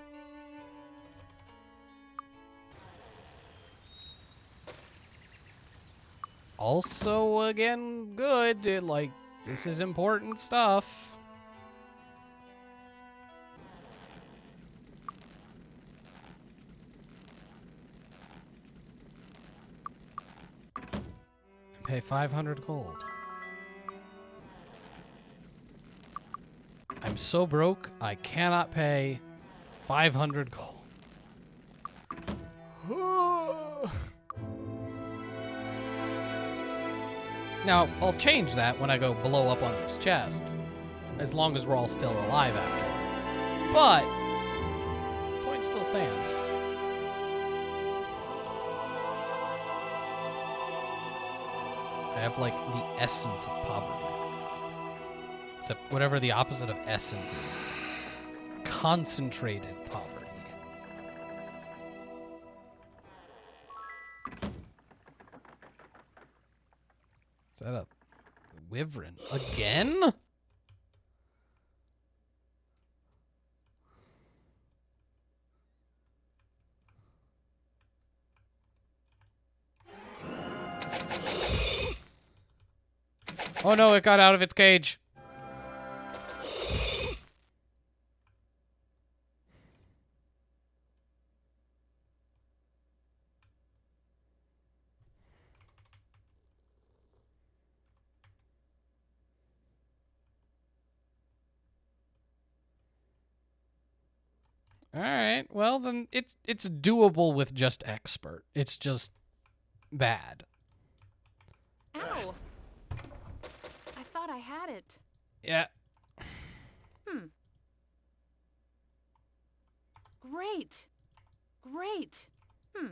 Also, again, good. Like, this is important stuff. Pay 500 gold. I'm so broke, I cannot pay 500 gold. Now, I'll change that when I go blow up on this chest, as long as we're all still alive afterwards. But, point still stands. I have, like, the essence of poverty. Except whatever the opposite of essence is. Concentrated poverty. Is that a wyvern? Again? Oh no, it got out of its cage. All right. Well, then it's doable with just expert. It's just bad. Ow! I thought I had it. Yeah. Great. Great. Oh,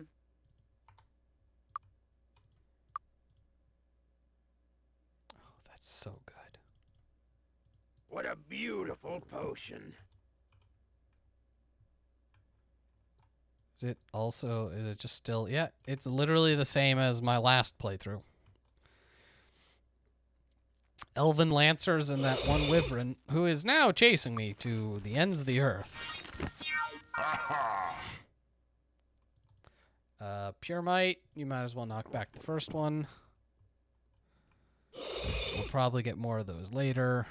that's so good. What a beautiful potion. Is it just still, yeah, it's literally the same as my last playthrough. Elven Lancers and that one wyvern who is now chasing me to the ends of the earth. Pure Might, you might as well knock back the first one. We'll probably get more of those later.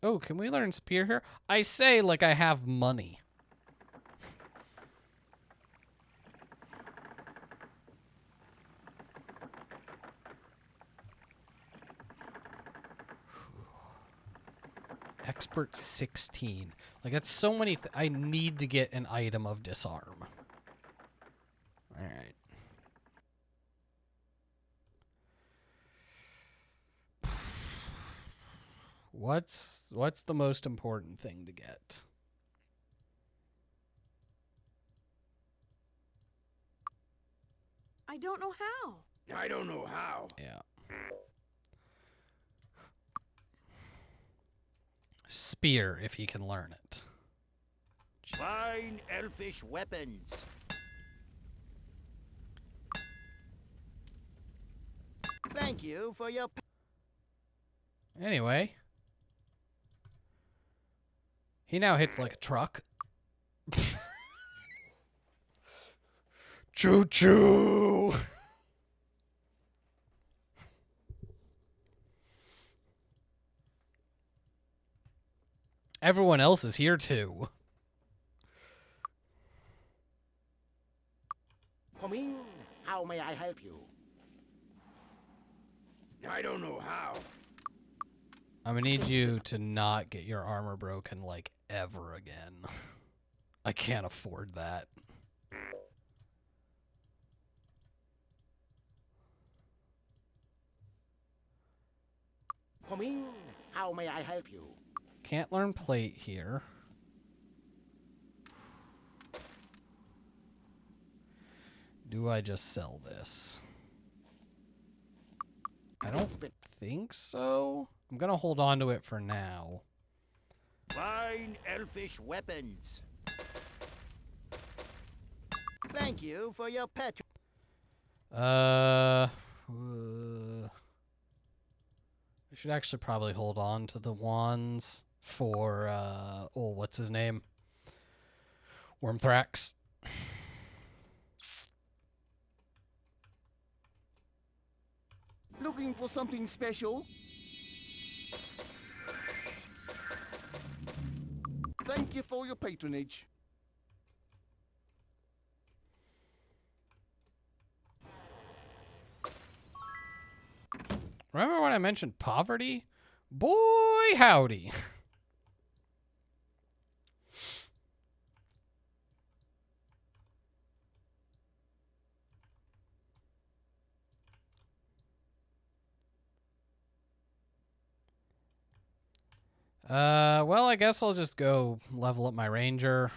Oh, can we learn Spear here? I say like I have money. Expert 16. Like, that's so many... I need to get an item of disarm. What's the most important thing to get? I don't know how. I don't know how. Yeah. Spear, if he can learn it. Fine elfish weapons. Thank you for your... Anyway. He now hits like a truck. Choo-choo! Everyone else is here too. Come in. How may I help you? I don't know how. I'm gonna need you to not get your armor broken like ever again. I can't afford that. Come in. How may I help you? Can't learn plate here. Do I just sell this? I don't think so. I'm gonna hold on to it for now. Fine elfish weapons. Thank you for your pet. I should actually probably hold on to the wands for, oh, what's his name? Wormthrax. Looking for something special? Thank you for your patronage. Remember when I mentioned poverty? Boy, howdy. Well, I guess I'll just go level up my ranger.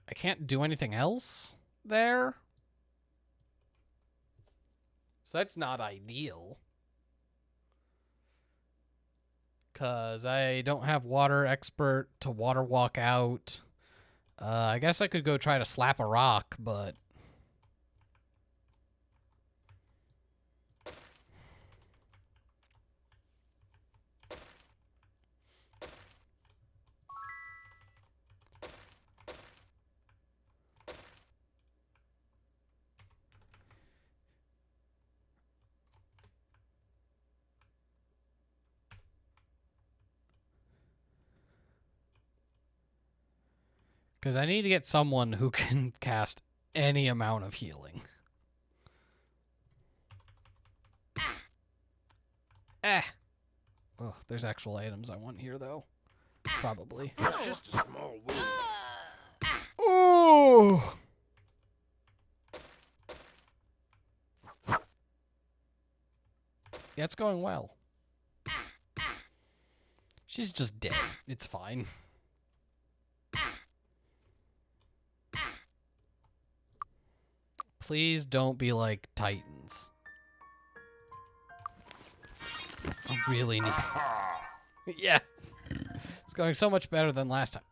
I can't do anything else there. So that's not ideal. Because I don't have water expert to water walk out. I guess I could go try to slap a rock, but... Because I need to get someone who can cast any amount of healing. Oh, there's actual items I want here, though. Probably. It's just a small wound. Oh! Yeah, it's going well. She's just dead. It's fine. Please don't be like Titans. I really need... Yeah. It's going so much better than last time.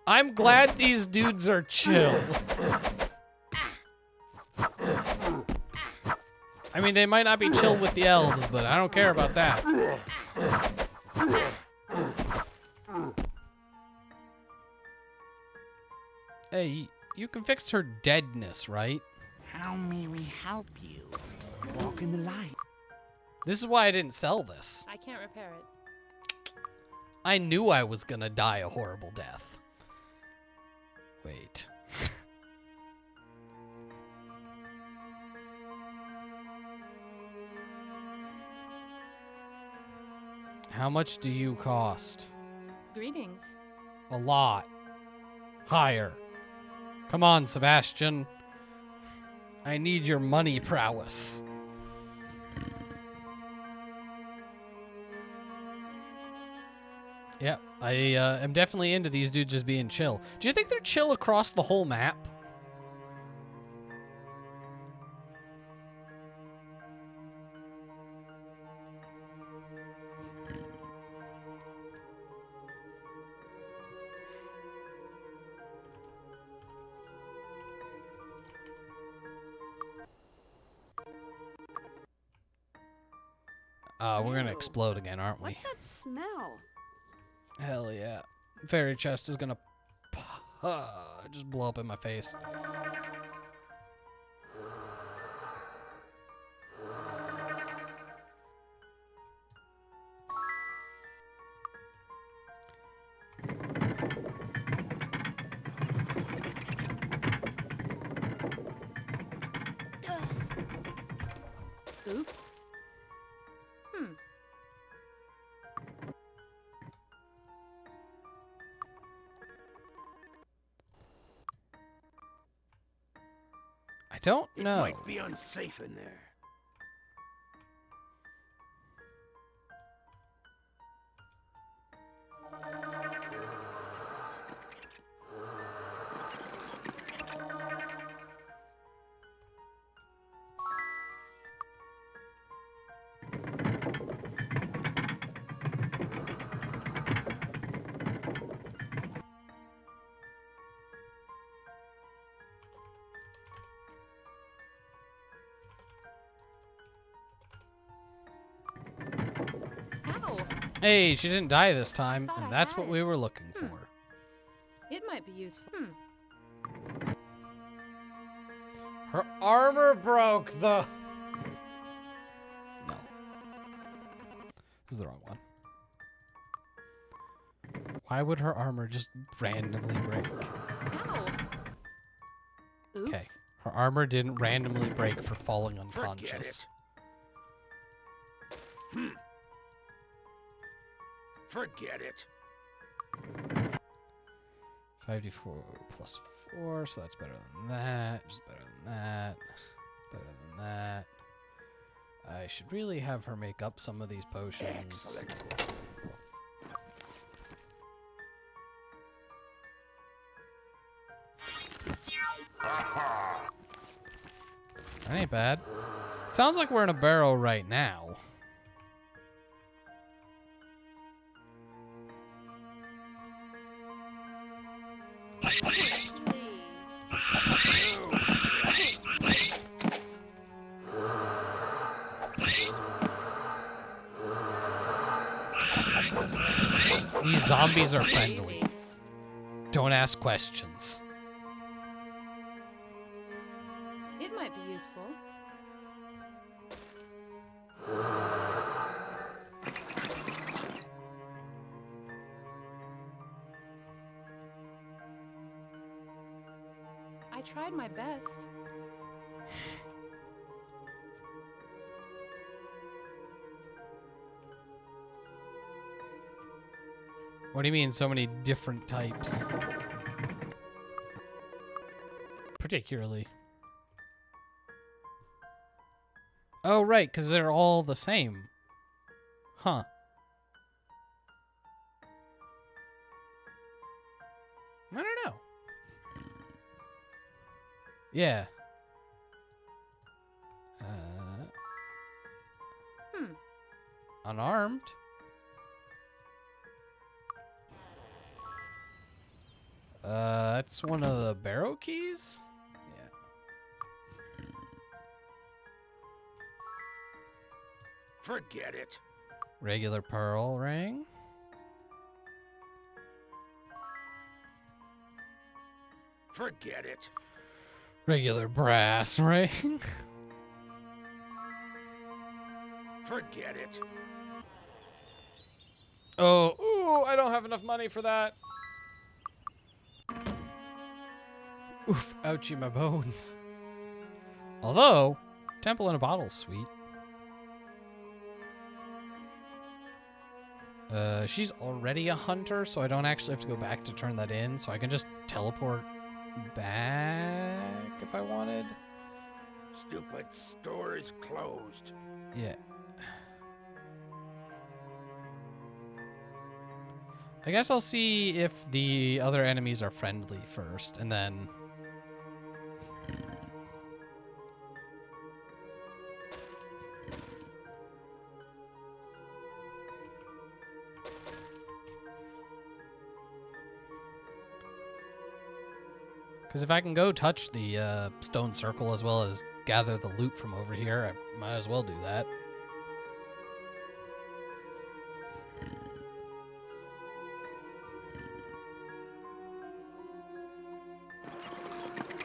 I'm glad these dudes are chill. I mean, they might not be chill with the elves, but I don't care about that. Hey, you can fix her deadness, right? How may we help you? Walk in the light. This is why I didn't sell this. I can't repair it. I knew I was gonna die a horrible death. Wait. How much do you cost? Greetings. A lot. Higher. Come on, Sebastian. I need your money prowess. Yeah, I am definitely into these dudes just being chill. Do you think they're chill across the whole map? We're gonna Ew. explode again, aren't we? What's that smell? Hell yeah. Fairy chest is gonna just blow up in my face. Oops. I don't It know. might be unsafe in there. Ow. Hey, she didn't die this time, Thought and I that's had what we it. were looking for. It might be useful. Her armor broke the... No. This is the wrong one. Why would her armor just randomly break? Ow. Oops. Okay. Her armor didn't randomly break for falling Forget unconscious. Forget it. 5d4 plus 4, so that's better than that. Just better than that. Better than that. I should really have her make up some of these potions. Excellent. That ain't bad. Sounds like we're in a barrow right now. Please. These zombies are friendly. Don't ask questions. It might be useful. I tried my best. What do you mean so many different types? Particularly. Oh, right, because they're all the same. Huh. I don't know. Yeah. Unarmed. That's one of the barrow keys? Yeah. Forget it. Regular pearl ring. Forget it. Regular brass ring. Forget it. Oh, ooh, I don't have enough money for that. Oof, ouchie, my bones. Although, Temple in a Bottle's sweet. She's already a hunter, so I don't actually have to go back to turn that in, so I can just teleport back if I wanted. Stupid store is closed. Yeah. I guess I'll see if the other enemies are friendly first, and then... Because if I can go touch the stone circle as well as gather the loot from over here, I might as well do that.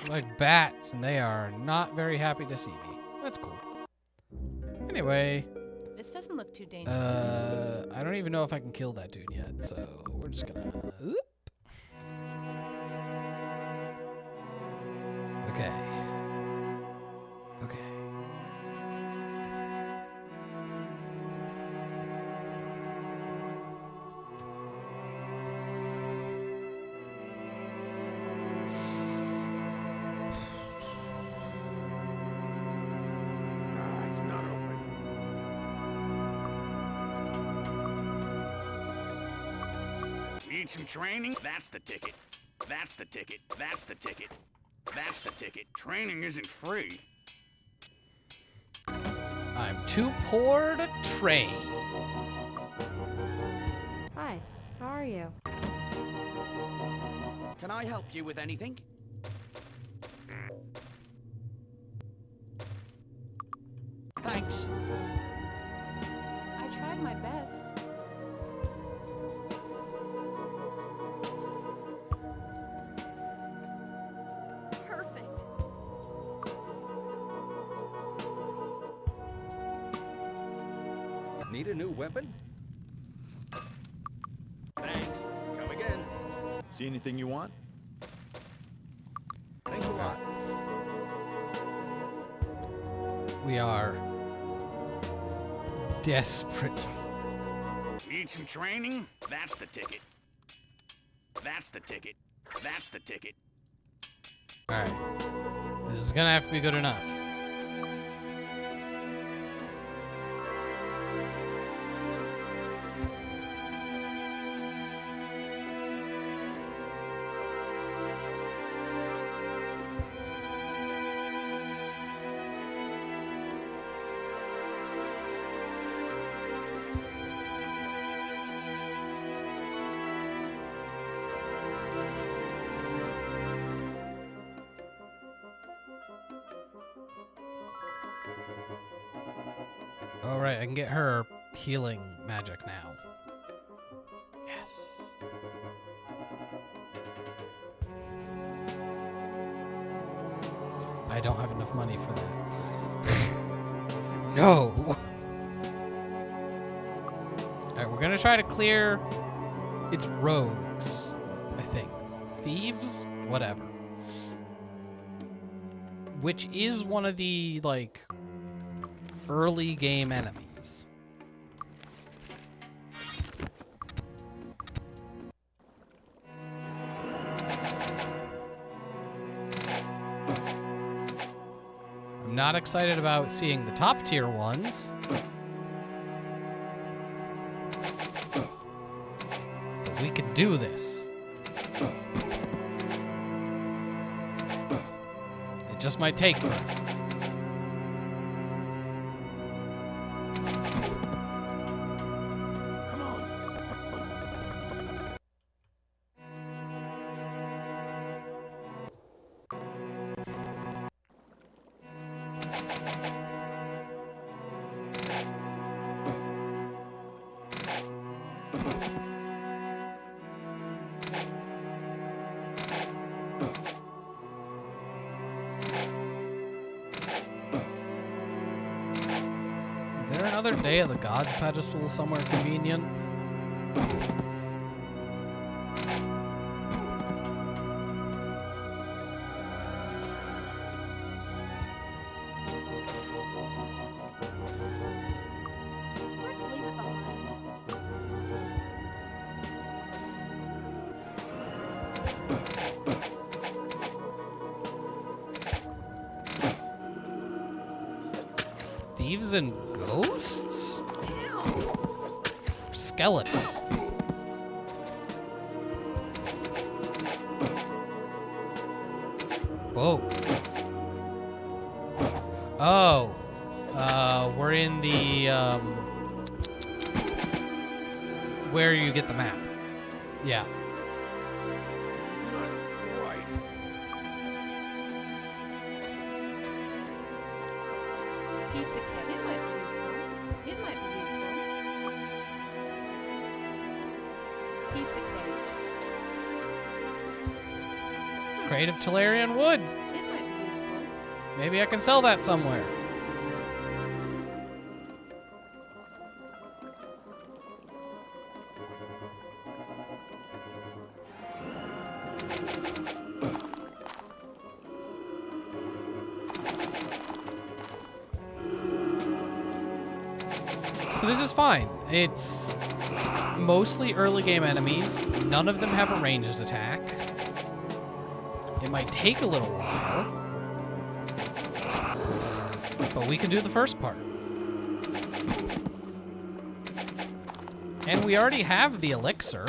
Like bats, and they are not very happy to see me. That's cool. Anyway, This doesn't look too dangerous. I don't even know if I can kill that dude yet, so we're just gonna... Oop. Okay. Okay. Ah, it's not open. Need some training? That's the ticket. That's the ticket. That's the ticket. That's the ticket. Training isn't free. I'm too poor to train. Hi, how are you? Can I help you with anything? Thanks. I tried my best. Perfect. Need a new weapon? Thanks. Come again. See anything you want? Thanks a lot. We are desperate. Need some training? That's the ticket. That's the ticket. That's the ticket. Alright. This is gonna have to be good enough. Alright, I can get her healing magic now. Yes. I don't have enough money for that. No! Alright, we're gonna try to clear... It's rogues, I think. Thieves? Whatever. Which is one of the, like... early game enemies. I'm not excited about seeing the top tier ones. But we could do this. It just might take forever. Is there another Day of the Gods pedestal somewhere convenient? Let's leave it behind. Thieves and ghosts? Skeletons. Oh. We're in the, where you get the map. Yeah. Right. Piece of cake. It might be useful. It might be useful. Piece of cake. Crate of Tellurian wood. It might be useful. Maybe I can sell that somewhere. So this is fine. It's mostly early game enemies. None of them have a ranged attack. It might take a little while, but we can do the first part. And we already have the elixir,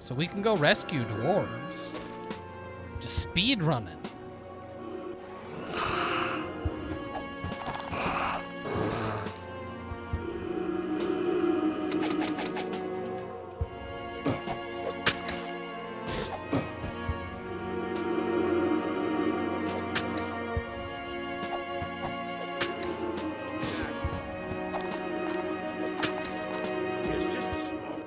so we can go rescue dwarves. Just speed running. It's just a small.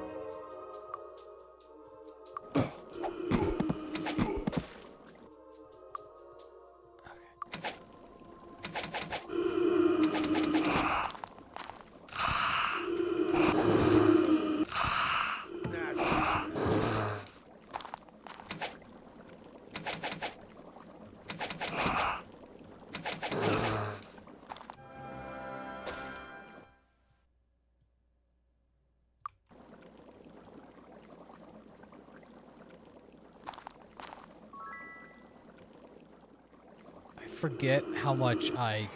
I forget how much I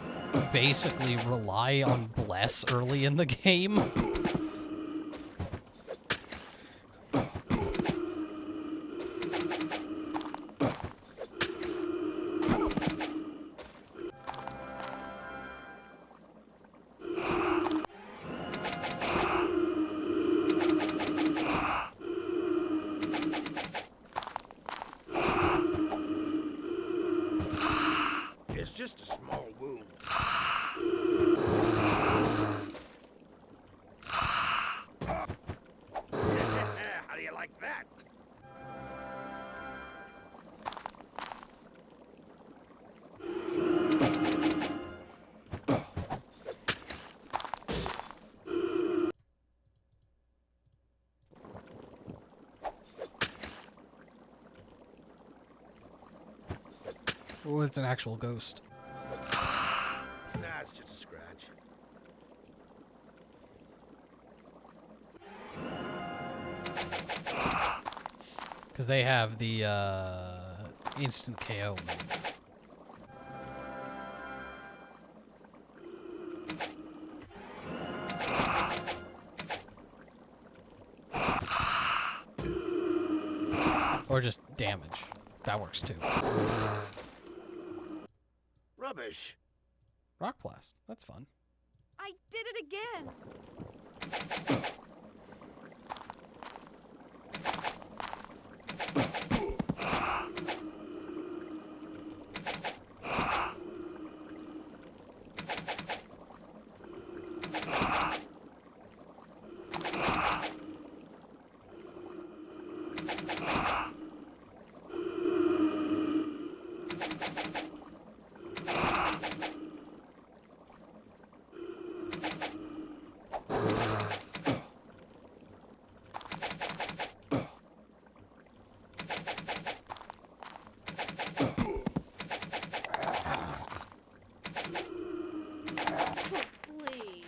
basically rely on Bless early in the game. It's just a small wound. How do you like that? Oh, it's an actual ghost. Nah, it's just a scratch. Because they have the instant KO move. Or just damage. That works too. Rubbish. Rock Blast. That's fun. I did it again. Please.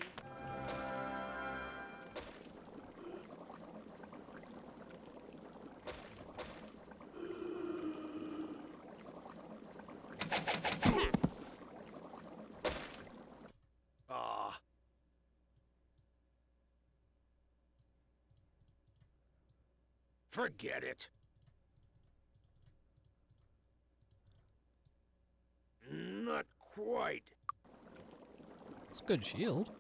Ah. Forget it. quite. It's a good shield.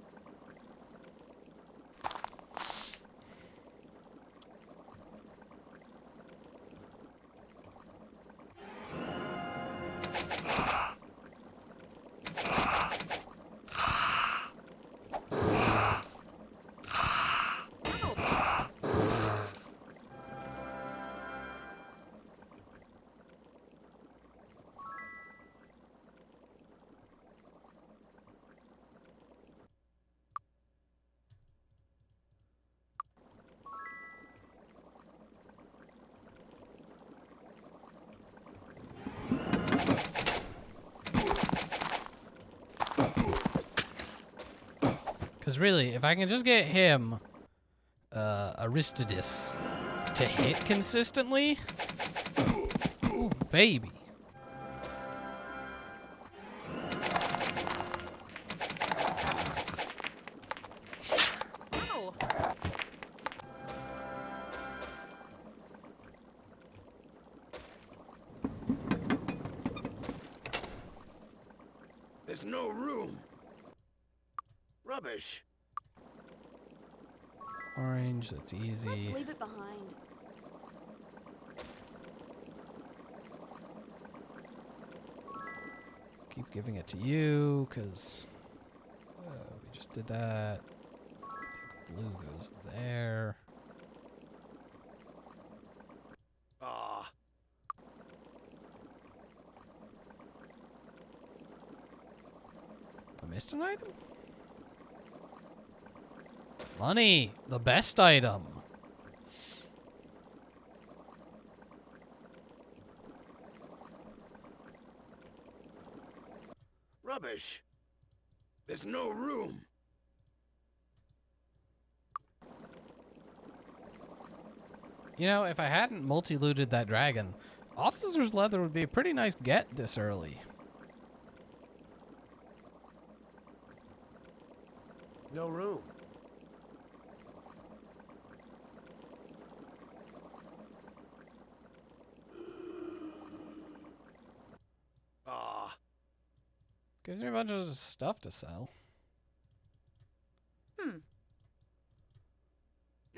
Because really, if I can just get him, Aristides, to hit consistently, ooh, baby. Ow. There's no room. Rubbish. Orange, that's Let's easy. leave it behind. Keep giving it to you, because we just did that. I think blue goes there. Ah. I missed an item? Money! The best item! Rubbish. There's no room. You know, if I hadn't multi-looted that dragon, Officer's Leather would be a pretty nice get this early. No room. Ah. Gives me a bunch of stuff to sell.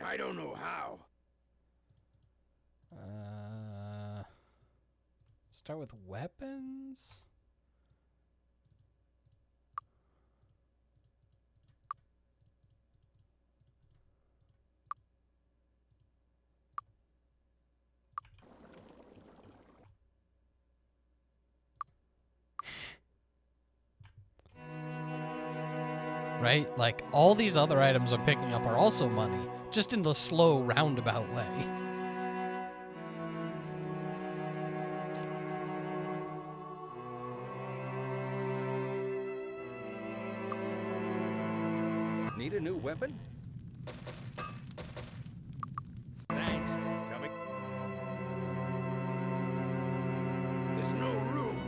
I don't know how. Start with weapons? Right? Like, all these other items I'm picking up are also money, just in the slow, roundabout way. Need a new weapon? Thanks. Coming. There's no room.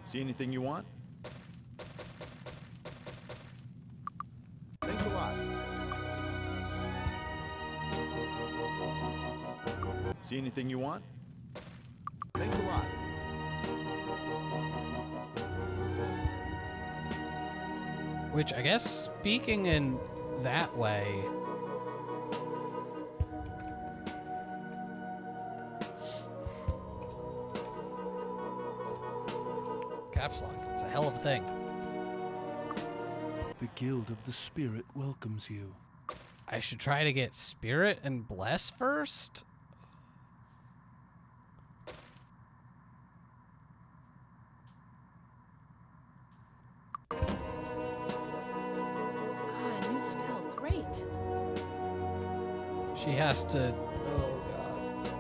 See anything you want? Thanks a lot. See anything you want? Thanks a lot. Which, I guess, speaking in that way... Caps lock. It's a hell of a thing. The Guild of the Spirit welcomes you. I should try to get Spirit and Bless first? Ah, new spell. Great. She has to... Oh, God.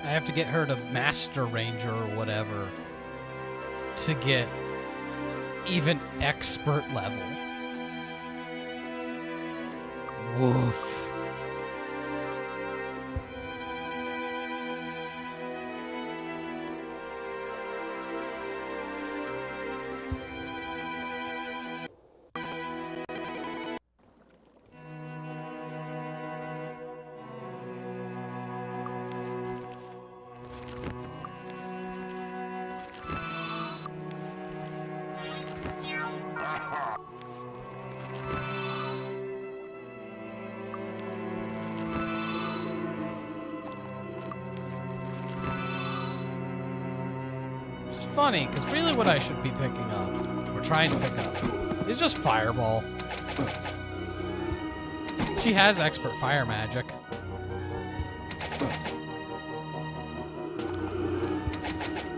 I have to get her to Master Ranger or whatever to get even expert level. Woof. funny, because really what I should be picking up, or trying to pick up, is just Fireball. She has expert fire magic.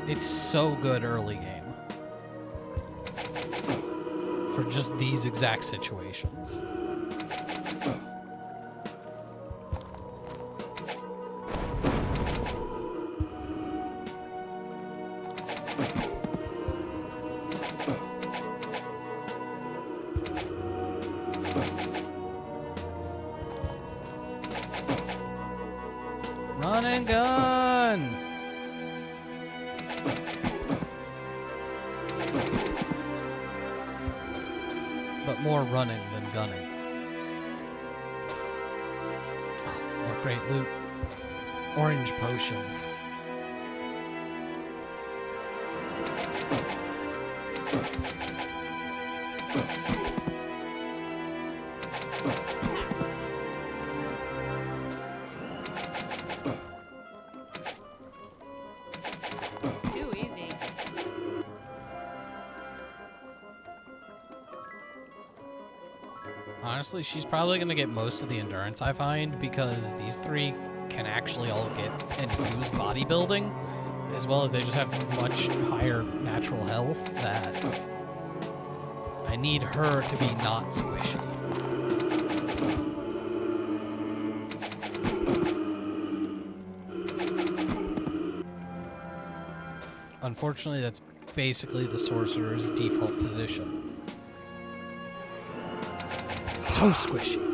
It's so good early game. For just these exact situations. Run and gun! But more running than gunning. Oh, what great loot. Orange potion. Too easy. Honestly, she's probably going to get most of the endurance, I find, because these three can actually all get and use bodybuilding, as well as they just have much higher natural health that I need her to be not squishy. Unfortunately, that's basically the sorcerer's default position. So squishy.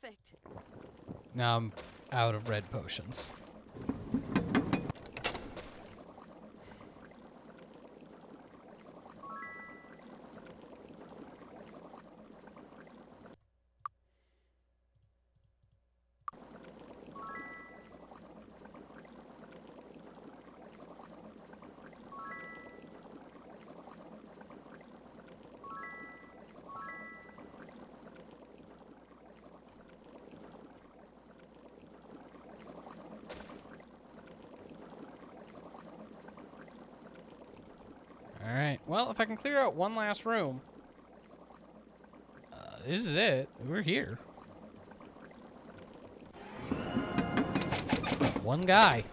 Perfect. Now I'm out of red potions. Alright, well, if I can clear out one last room. This is it. We're here. One guy.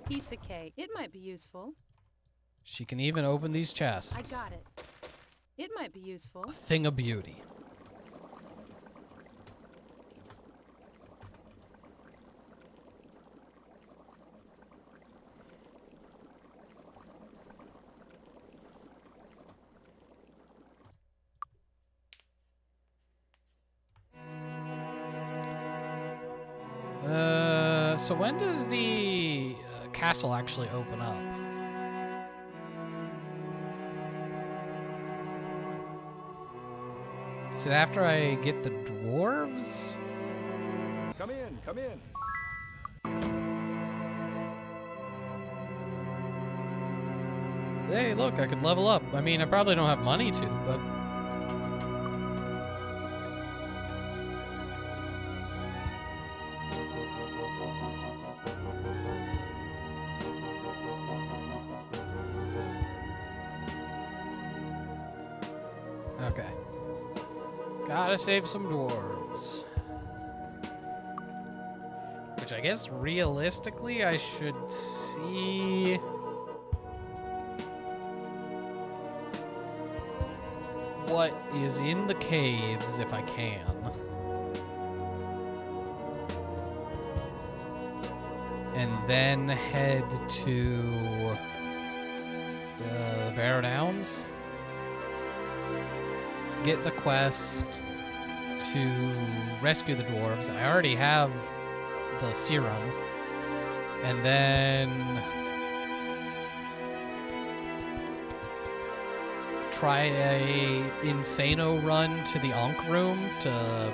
Piece of cake. It might be useful. She can even open these chests. I got it. It might be useful. A thing of beauty. So when does the castle actually open up? Is it after I get the dwarves? Come in, come in. Hey, look, I could level up. I mean, I probably don't have money to, but... Okay. Gotta save some dwarves. Which I guess realistically I should see... what is in the caves if I can. And then head to the Barrow Downs. Get the quest to rescue the dwarves. I already have the serum. And then try a Insano run to the Ankh room to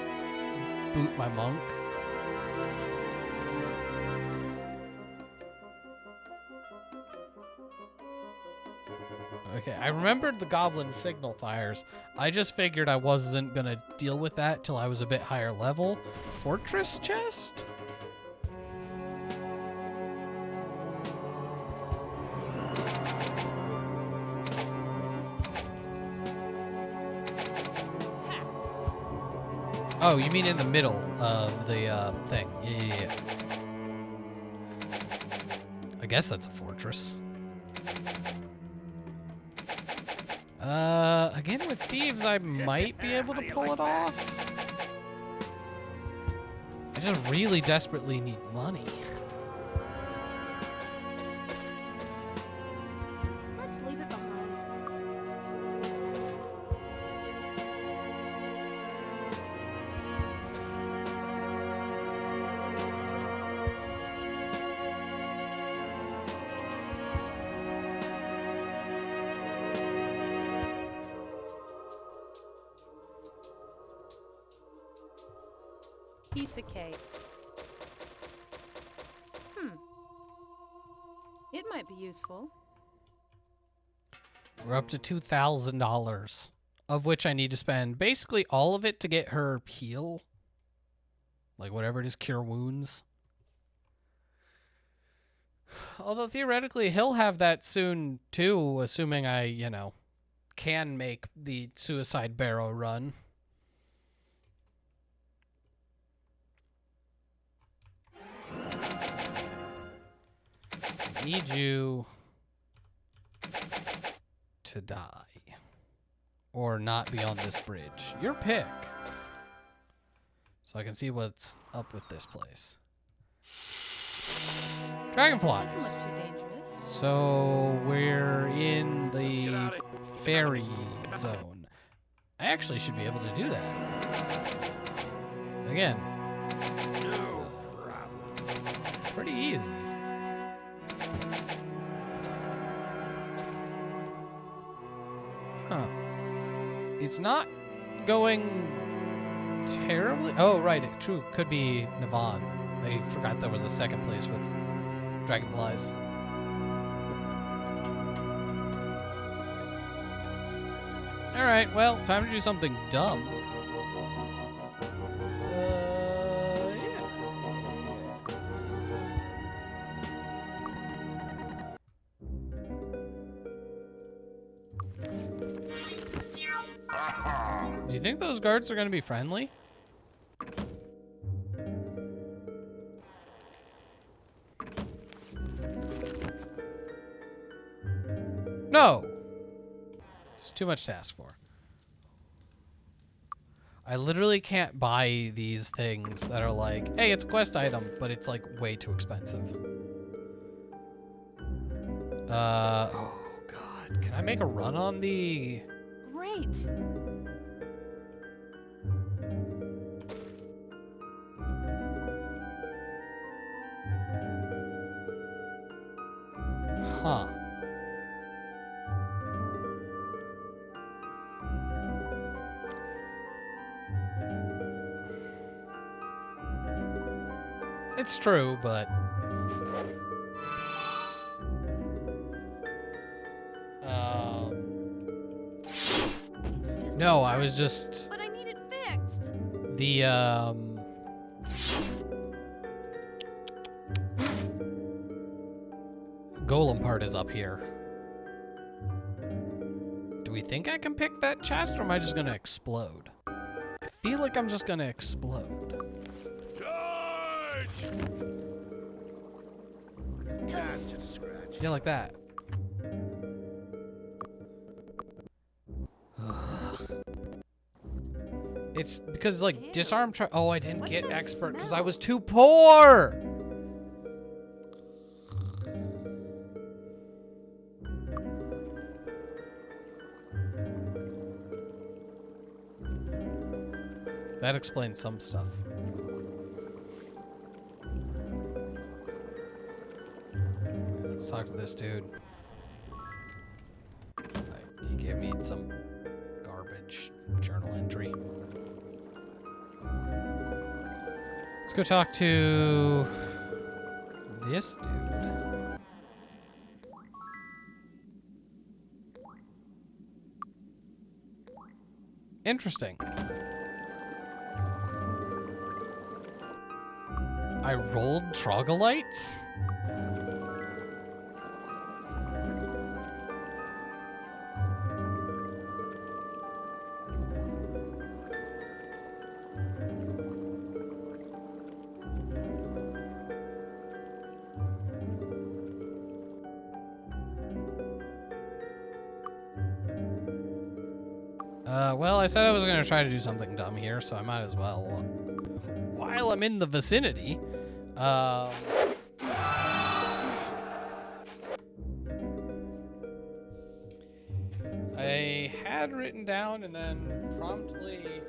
boot my monk. Okay, I remembered the goblin signal fires. I just figured I wasn't gonna deal with that till I was a bit higher level. Fortress chest? Oh, you mean in the middle of the thing. Yeah. I guess that's a fortress. Again with thieves, I might be able to pull it off. I just really desperately need money. Let's leave it behind. Piece of cake. It might be useful. We're up to $2,000, of which I need to spend basically all of it to get her heal. Like whatever it is, cure wounds. Although theoretically he'll have that soon too, assuming I, you know, can make the Suicide Barrow run. I need you to die. Or not be on this bridge. Your pick. So I can see what's up with this place. Dragonflies. This doesn't look too dangerous. So we're in the fairy zone. I actually should be able to do that. Again. It's, pretty easy. Huh. It's not going terribly... Oh, right. It true. Could be Navon. I forgot there was a second place with dragonflies. Alright, well, time to do something dumb. Do you think those guards are going to be friendly? No! It's too much to ask for. I literally can't buy these things that are like, hey, it's a quest item, but it's like way too expensive. Oh god. Can I make a run on the... Great. Huh. It's true, but... No, I was just... But I need it fixed. The, golem part is up here. Do we think I can pick that chest, or am I just gonna explode? I feel like I'm just gonna explode. Charge! That's just a scratch. Yeah, like that. It's because, like, disarm... Oh, I didn't get expert because I was too poor! That explains some stuff. Let's talk to this dude. He gave me some garbage journal entry. Let's go talk to this dude. Interesting. I rolled troglodytes? Well, I said I was going to try to do something dumb here, so I might as well. While I'm in the vicinity, I had written down and then promptly...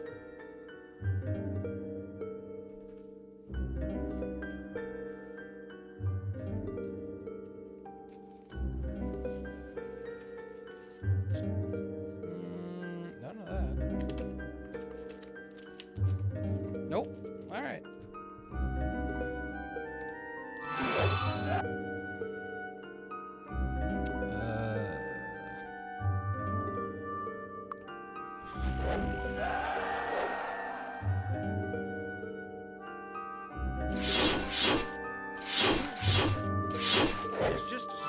None of that. Nope. All right. It's just a small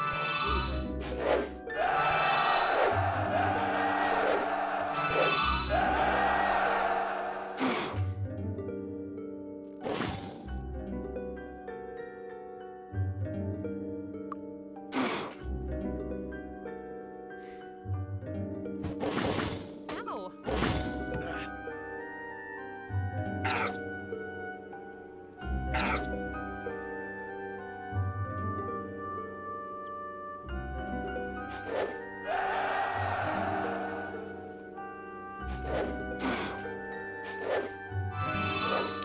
Ow.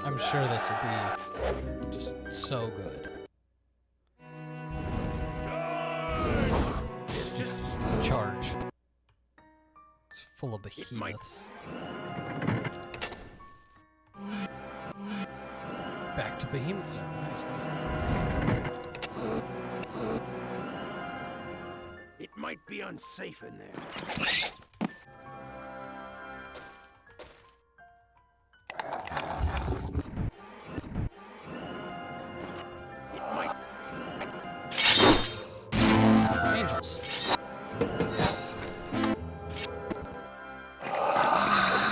I'm sure this will be just so good. It's just a small Charge. It's full of behemoths. Back to behemoths now. Nice, nice, nice, nice. It might be unsafe in there. It might. Angels.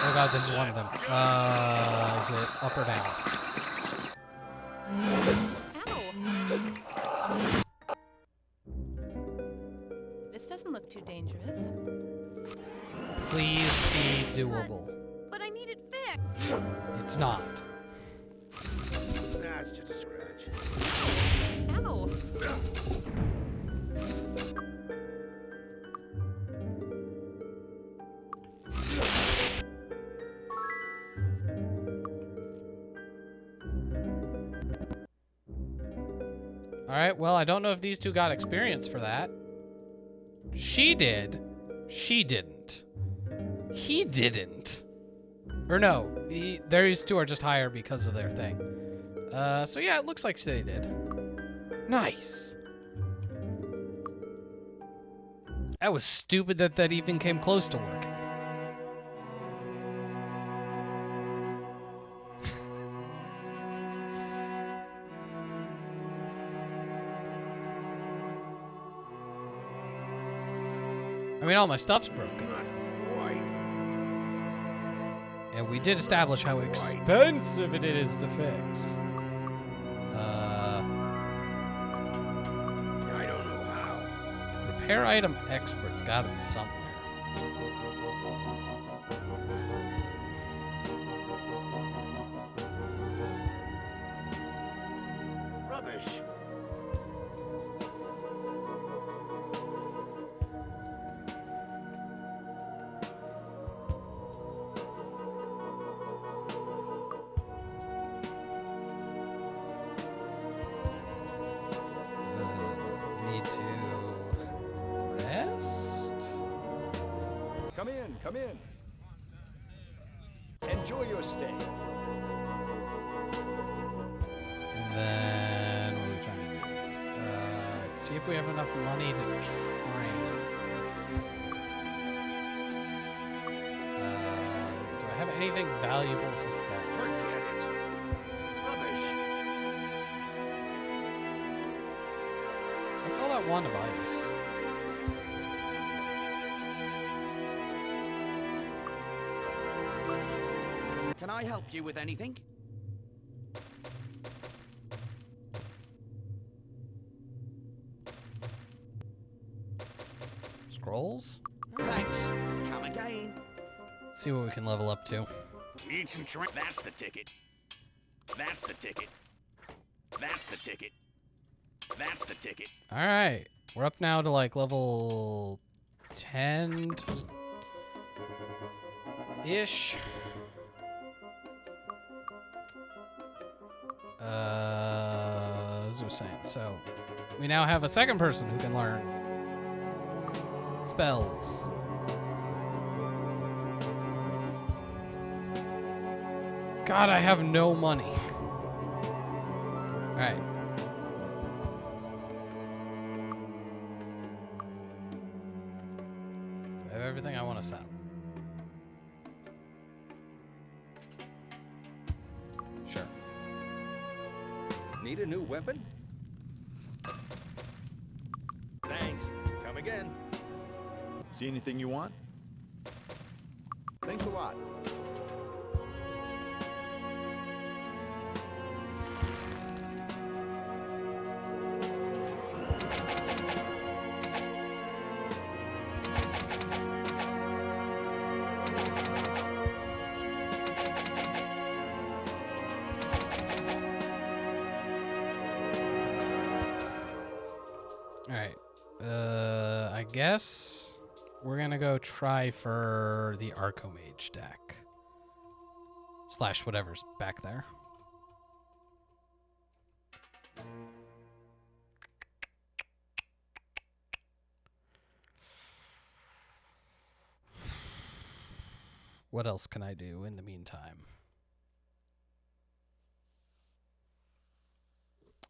Oh god, this is one of them. Is it up or down? Ow. This doesn't look too dangerous. Please be doable. But I need it fixed. It's not. That's just a scratch. Ow. Alright, well, I don't know if these two got experience for that. She did. She didn't. He didn't. Or no, these two are just higher because of their thing. So yeah, it looks like they did. Nice. That was stupid that that even came close to working. I mean, all my stuff's broken. And we did establish how expensive it is to fix. I don't know how. Repair item expert's gotta be somewhere. Rubbish. Need to rest? Come in, come in. Enjoy your stay. And then, what are we trying to do? See if we have enough money to train. Do I have anything valuable to sell? Forget it. Rubbish. I saw that wand of ice. Can I help you with anything? Scrolls? Thanks. Come again. Let's see what we can level up to. Need some That's the ticket. That's the ticket. That's the ticket. That's the ticket. Alright. We're up now to like level 10-ish. As I was saying, so we now have a second person who can learn spells. God, I have no money. Alright. I have everything I want to sell. Sure. Need a new weapon? Thanks. Come again. See anything you want? Thanks a lot. Alright. I guess we're gonna go try for the Archomage deck. Slash whatever's back there. What else can I do in the meantime?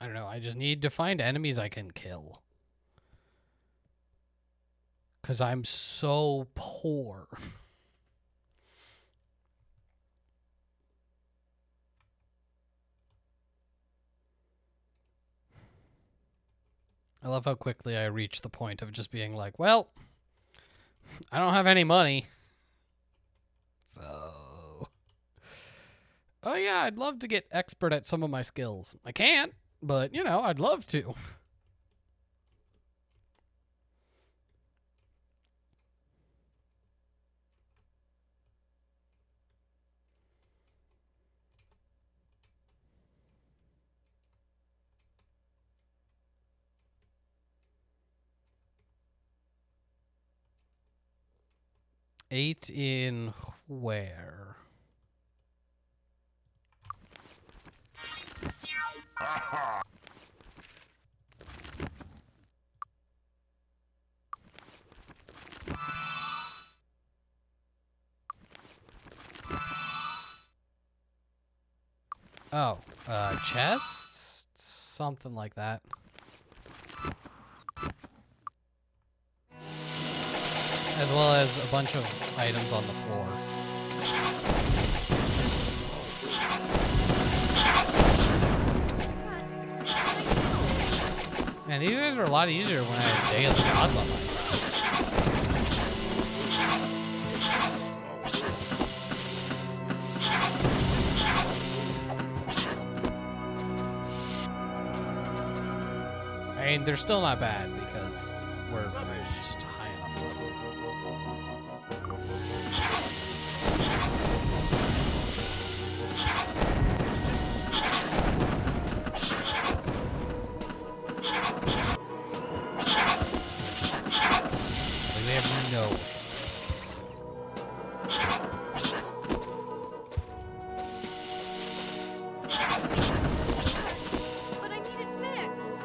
I don't know. I just need to find enemies I can kill. Because I'm so poor. I love how quickly I reach the point of just being like, well, I don't have any money. So, oh yeah, I'd love to get expert at some of my skills. I can't, but you know, I'd love to. Eight in where? Oh, chests? Something like that. As well as a bunch of items on the floor. Man, these guys are a lot easier when I had Day of the Gods on my side. I mean, they're still not bad because we're just a high enough level. Like, they have no hits. But I need it fixed.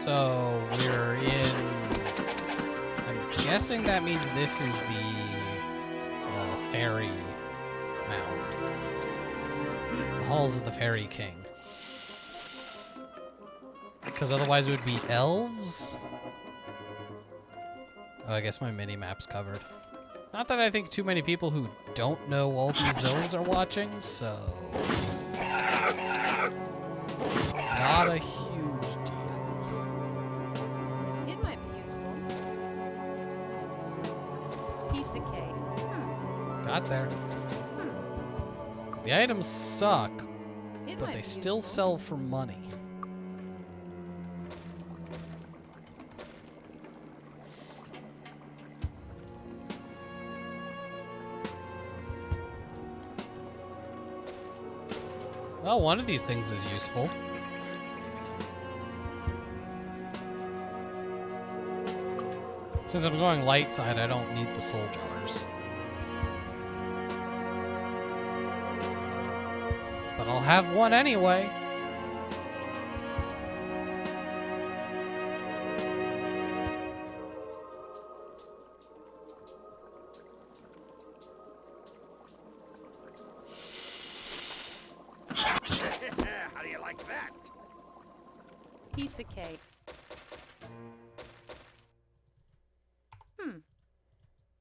So we're in. I'm guessing that means this is the fairy mound. The halls of the Fairy King. Because otherwise it would be elves? Oh, I guess my mini-map's covered. Not that I think too many people who don't know all these zones are watching, so... Not a huge deal. It might be useful. Piece of cake. Got there. The items suck, It but might they be still useful. sell for money. Well, one of these things is useful. Since I'm going light side, I don't need the soul jars. But I'll have one anyway. How do you like that? Piece of cake.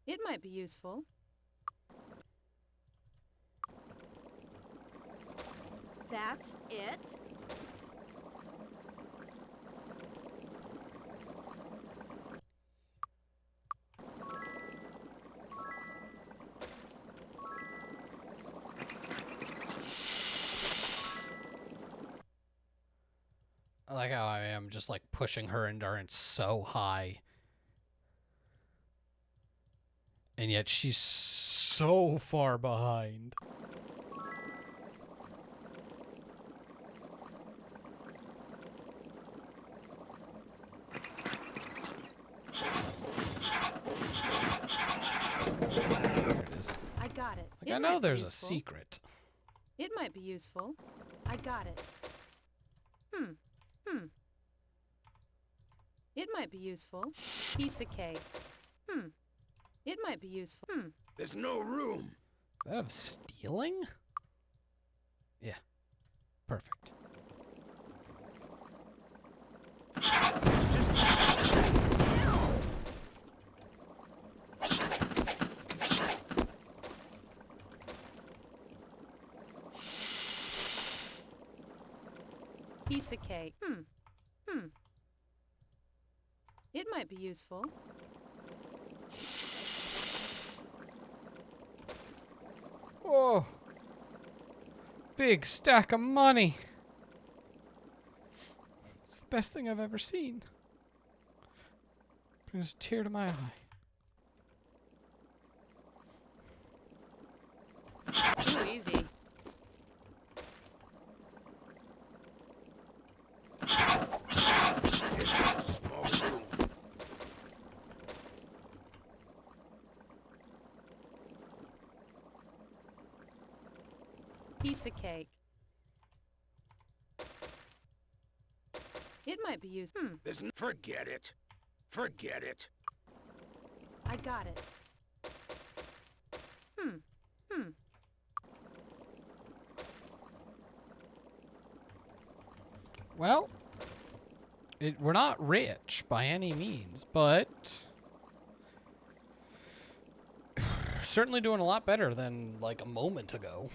It might be useful. That's it? I like how I am just like pushing her endurance so high. And yet she's so far behind. There it is. I got it. Like, It I might know be there's a useful. secret. It might be useful. I got it. It might be useful. Piece of cake. It might be useful. There's no room. Is that of stealing? Yeah. Perfect. Piece of cake. It might be useful. Oh. Big stack of money. It's the best thing I've ever seen. Brings a tear to my eye. Too easy. It's just a small room. Piece of cake. It might be useful. Forget it. Forget it. I got it. Well, we're not rich by any means, but certainly doing a lot better than like a moment ago.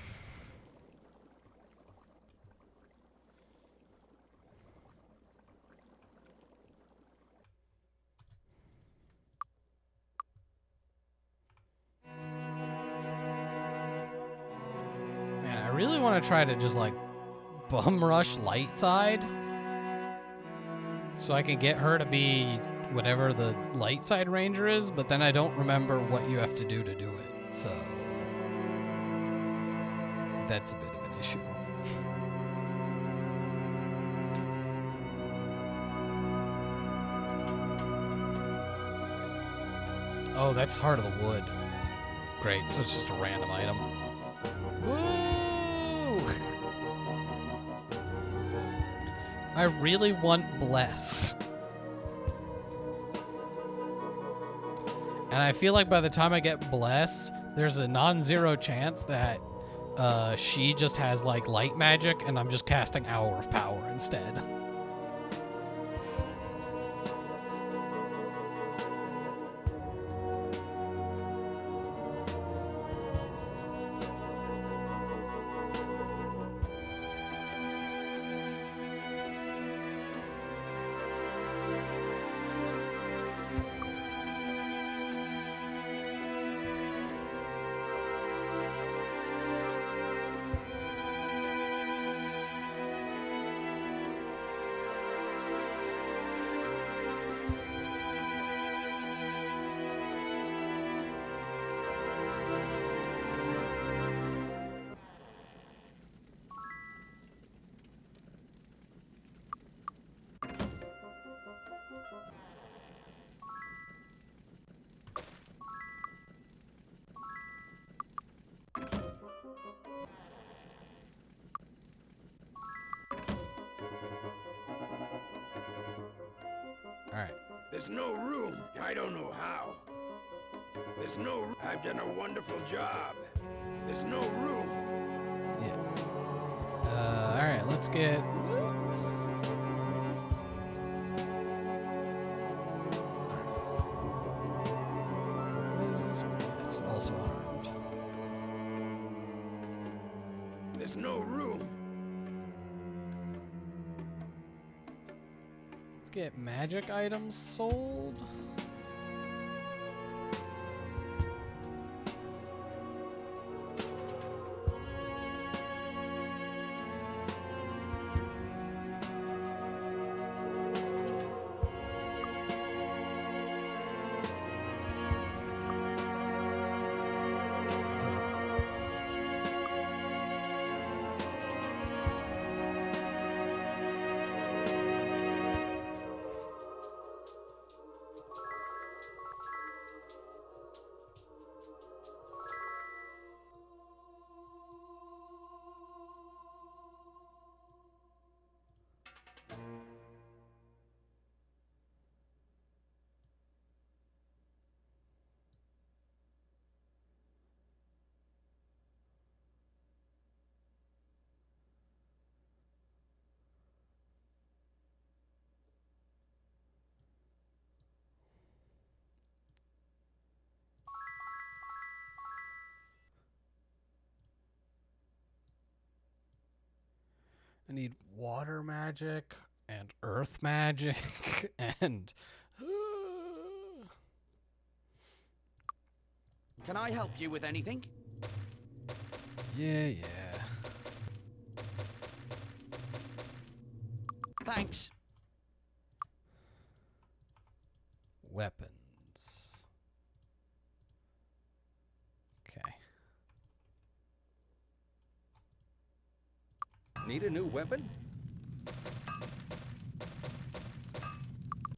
Man, I really want to try to just like bum rush light side so I can get her to be whatever the light side ranger is, but then I don't remember what you have to do to do it, so that's a bit of an issue. Oh, that's Heart of the Wood. Great, so it's just a random item. Woo! I really want Bless. And I feel like by the time I get Bless, there's a non-zero chance that she just has like light magic and I'm just casting Hour of Power instead. Alright. There's no room. I don't know how. There's no room. I've done a wonderful job. There's no room. Yeah. Alright, let's get... What is this one? It's also unarmed. There's no room. Let's get magic items sold. I need water magic and earth magic and... Can I help you with anything? Yeah. Thanks. Weapons. Okay. Need a new weapon?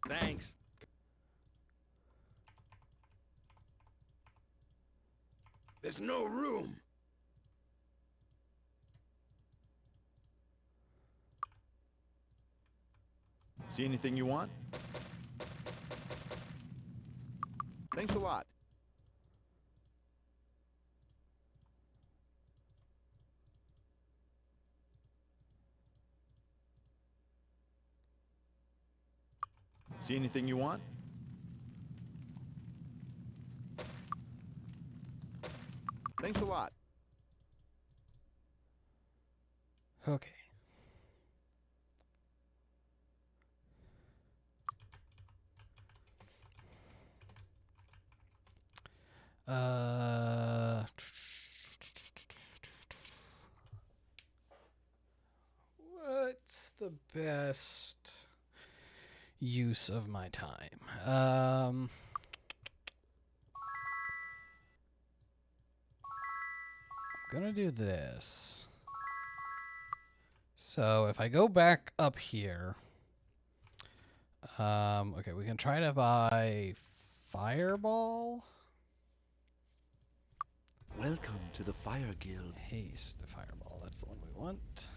Thanks. There's no room. See anything you want? Thanks a lot. See anything you want? Thanks a lot. Okay. What's the best use of my time? I'm gonna do this. So if I go back up here, okay, we can try to buy Fireball. Welcome to the Fire Guild. Haste the Fireball. That's the one we want.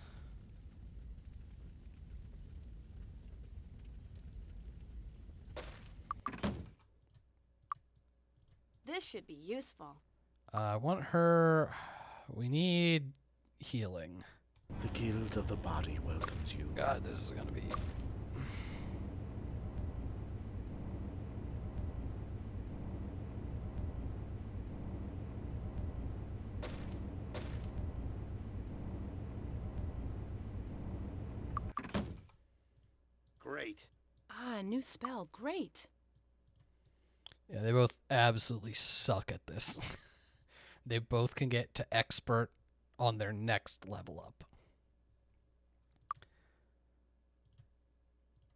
This should be useful. I want her. We need healing. The Guild of the Body welcomes you. God, this is gonna be. Great. Ah, new spell. Great. Yeah, they both absolutely suck at this. They both can get to expert on their next level up.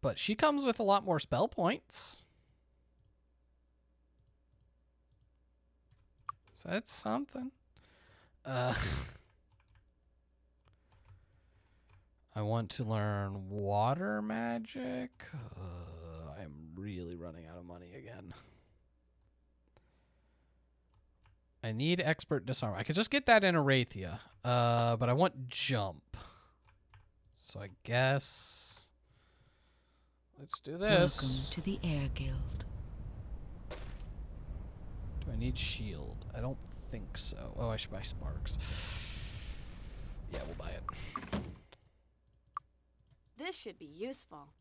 But she comes with a lot more spell points. So that's something. I want to learn water magic. I'm really running out of money again. I need expert disarm. I could just get that in Arathia. But I want jump. So I guess let's do this. Welcome to the Air Guild. Do I need shield? I don't think so. Oh, I should buy sparks. Yeah, we'll buy it. This should be useful.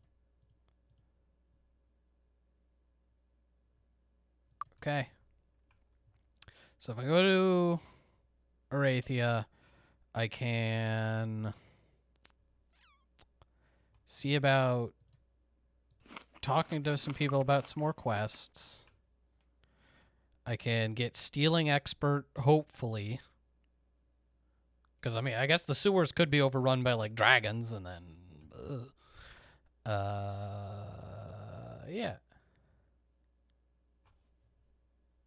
Okay. So if I go to Arathia, I can see about talking to some people about some more quests. I can get stealing expert, hopefully. Because, I mean, I guess the sewers could be overrun by, like, dragons, and then... yeah.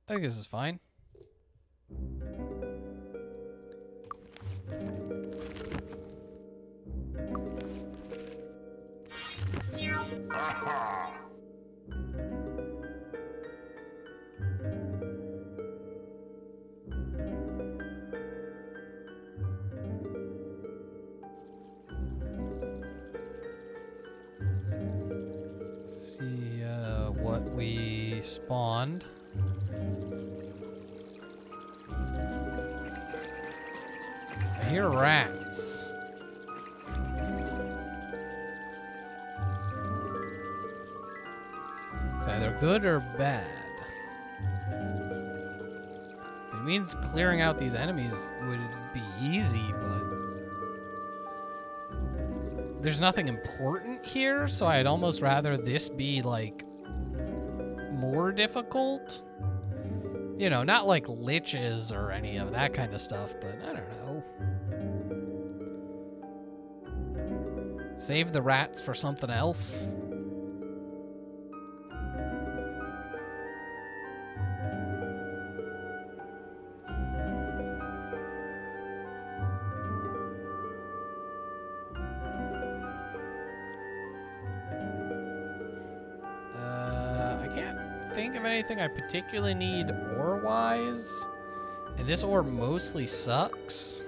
I think this is fine. Aha! See what we spawned. I hear rats. It's either good or bad. It means clearing out these enemies would be easy, but there's nothing important here, so I'd almost rather this be, like, more difficult. You know, not like liches or any of that kind of stuff, but I don't know. Save the rats for something else. I particularly need ore-wise, and this ore mostly sucks.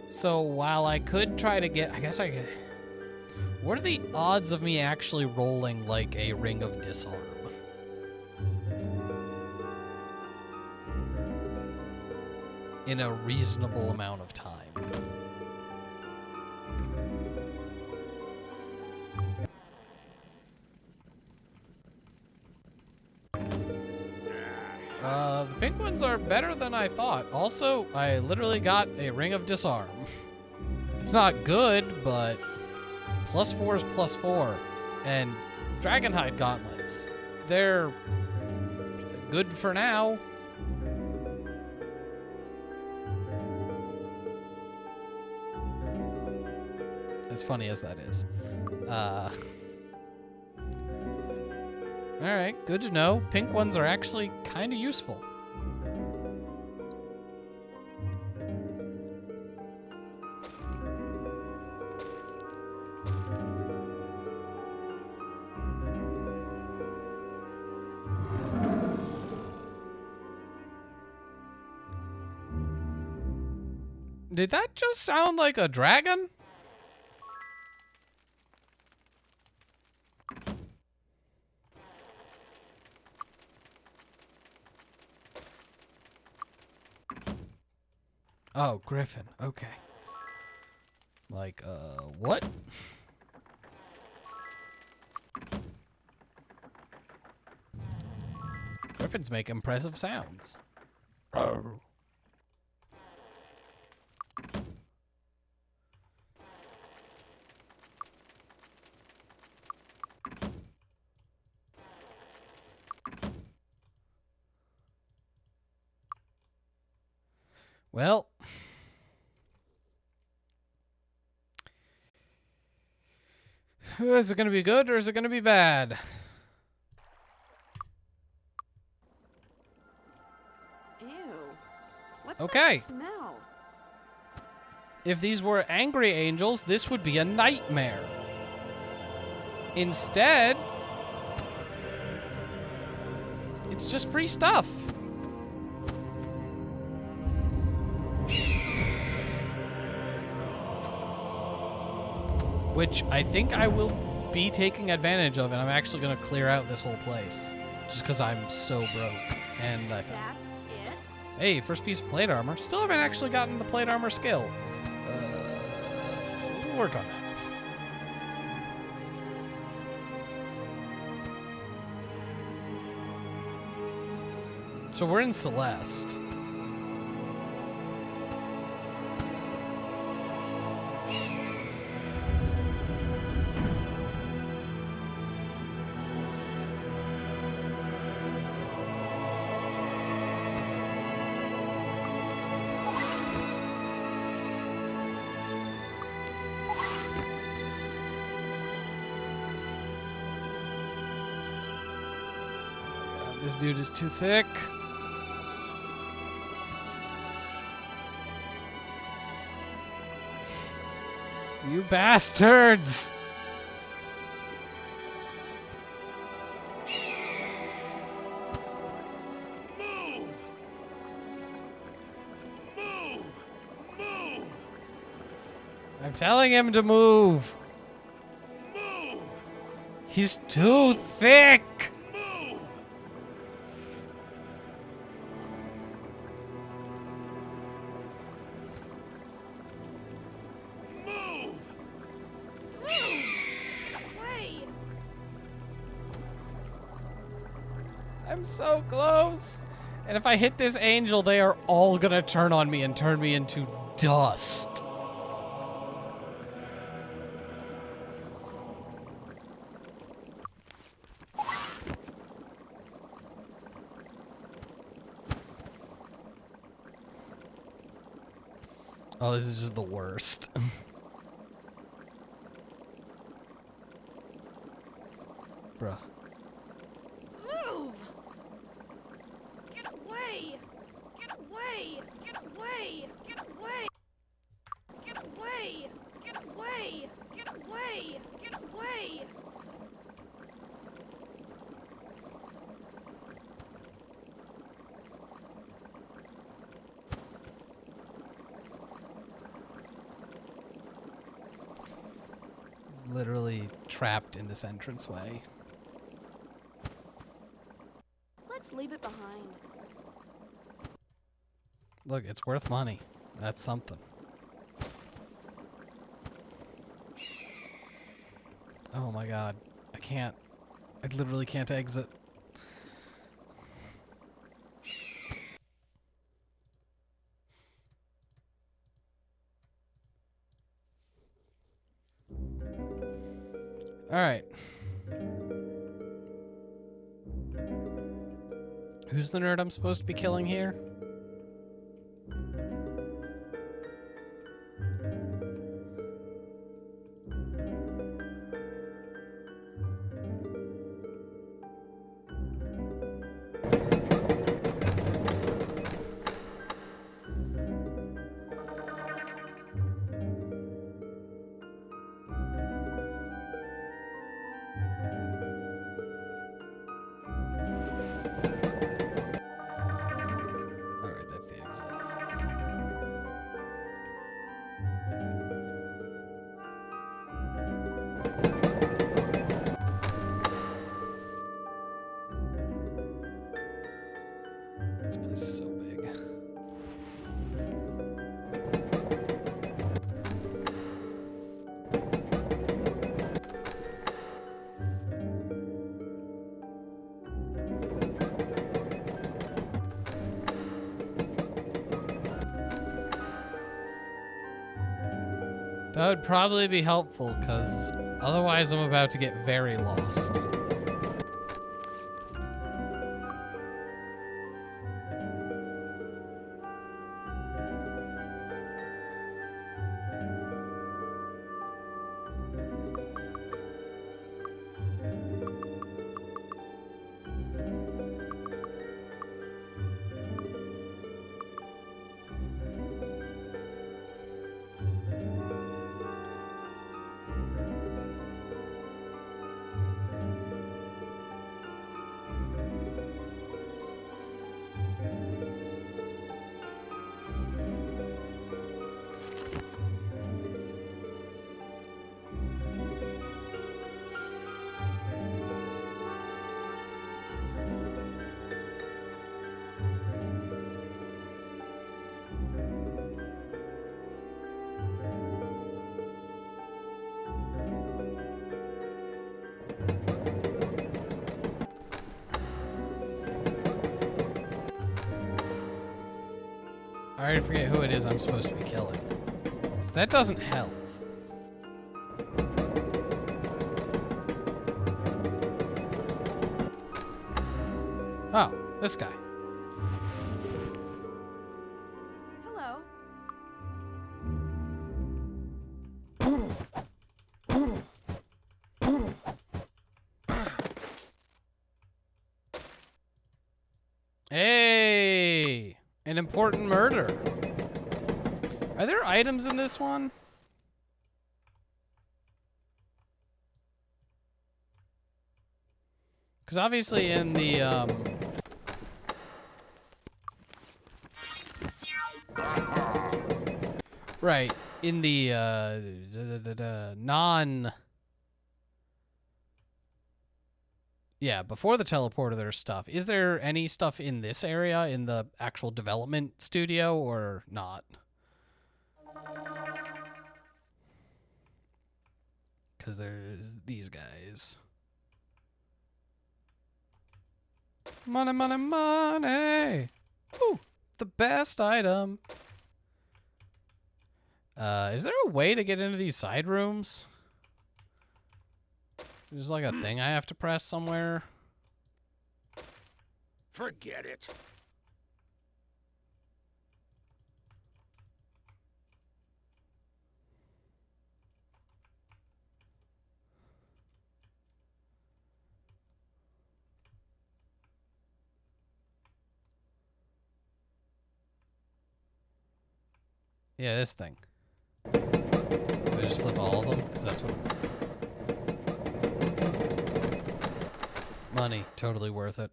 So while I could try to get, I guess I could. What are the odds of me actually rolling like a Ring of Disarm? In a reasonable amount of time. The pink ones are better than I thought. Also, I literally got a Ring of Disarm. It's not good, but +4 is +4. And Dragonhide Gauntlets. They're good for now. As funny as that is. Alright, good to know. Pink ones are actually kind of useful. Did that just sound like a dragon? Oh, Griffin. Okay. Like, what? Griffins make impressive sounds. Oh. Well, is it going to be good or is it going to be bad? Ew. What's Okay. that smell? If these were angry angels, this would be a nightmare. Instead, it's just free stuff. Which I think I will be taking advantage of, and I'm actually going to clear out this whole place. Just because I'm so broke. And I found... That's it? Hey, first piece of plate armor. Still haven't actually gotten the plate armor skill. We'll work on that. So we're in Celeste. This dude is too thick. You bastards! Move! Move! Move! I'm telling him to move. Move! He's too thick. Move! Move! Wait. I'm so close. And if I hit this angel, they are all gonna turn on me and turn me into dust. Oh, this is just the worst. Bruh. Move! Get away! Get away! Get away! Get away! Get away! Get away! Get away! Get away! He's literally trapped in this entranceway. Let's leave it behind. Look, it's worth money. That's something. Oh my god. I can't. I literally can't exit. Alright. Who's the nerd I'm supposed to be killing here? This place is so big. That would probably be helpful, because otherwise I'm about to get very lost. I already forget who it is I'm supposed to be killing. So that doesn't help. Oh, this guy. Hello. Hey! An important murder. Are there items in this one? Because obviously in the, right, in the, yeah, before the teleporter there's stuff. Is there any stuff in this area, in the actual development studio, or not? Because there's these guys. Money, money, money! Ooh, the best item. Is there a way to get into these side rooms? There's like a thing I have to press somewhere. Forget it. Yeah, this thing. I just flip all of them? Because that's what... Money. Totally worth it.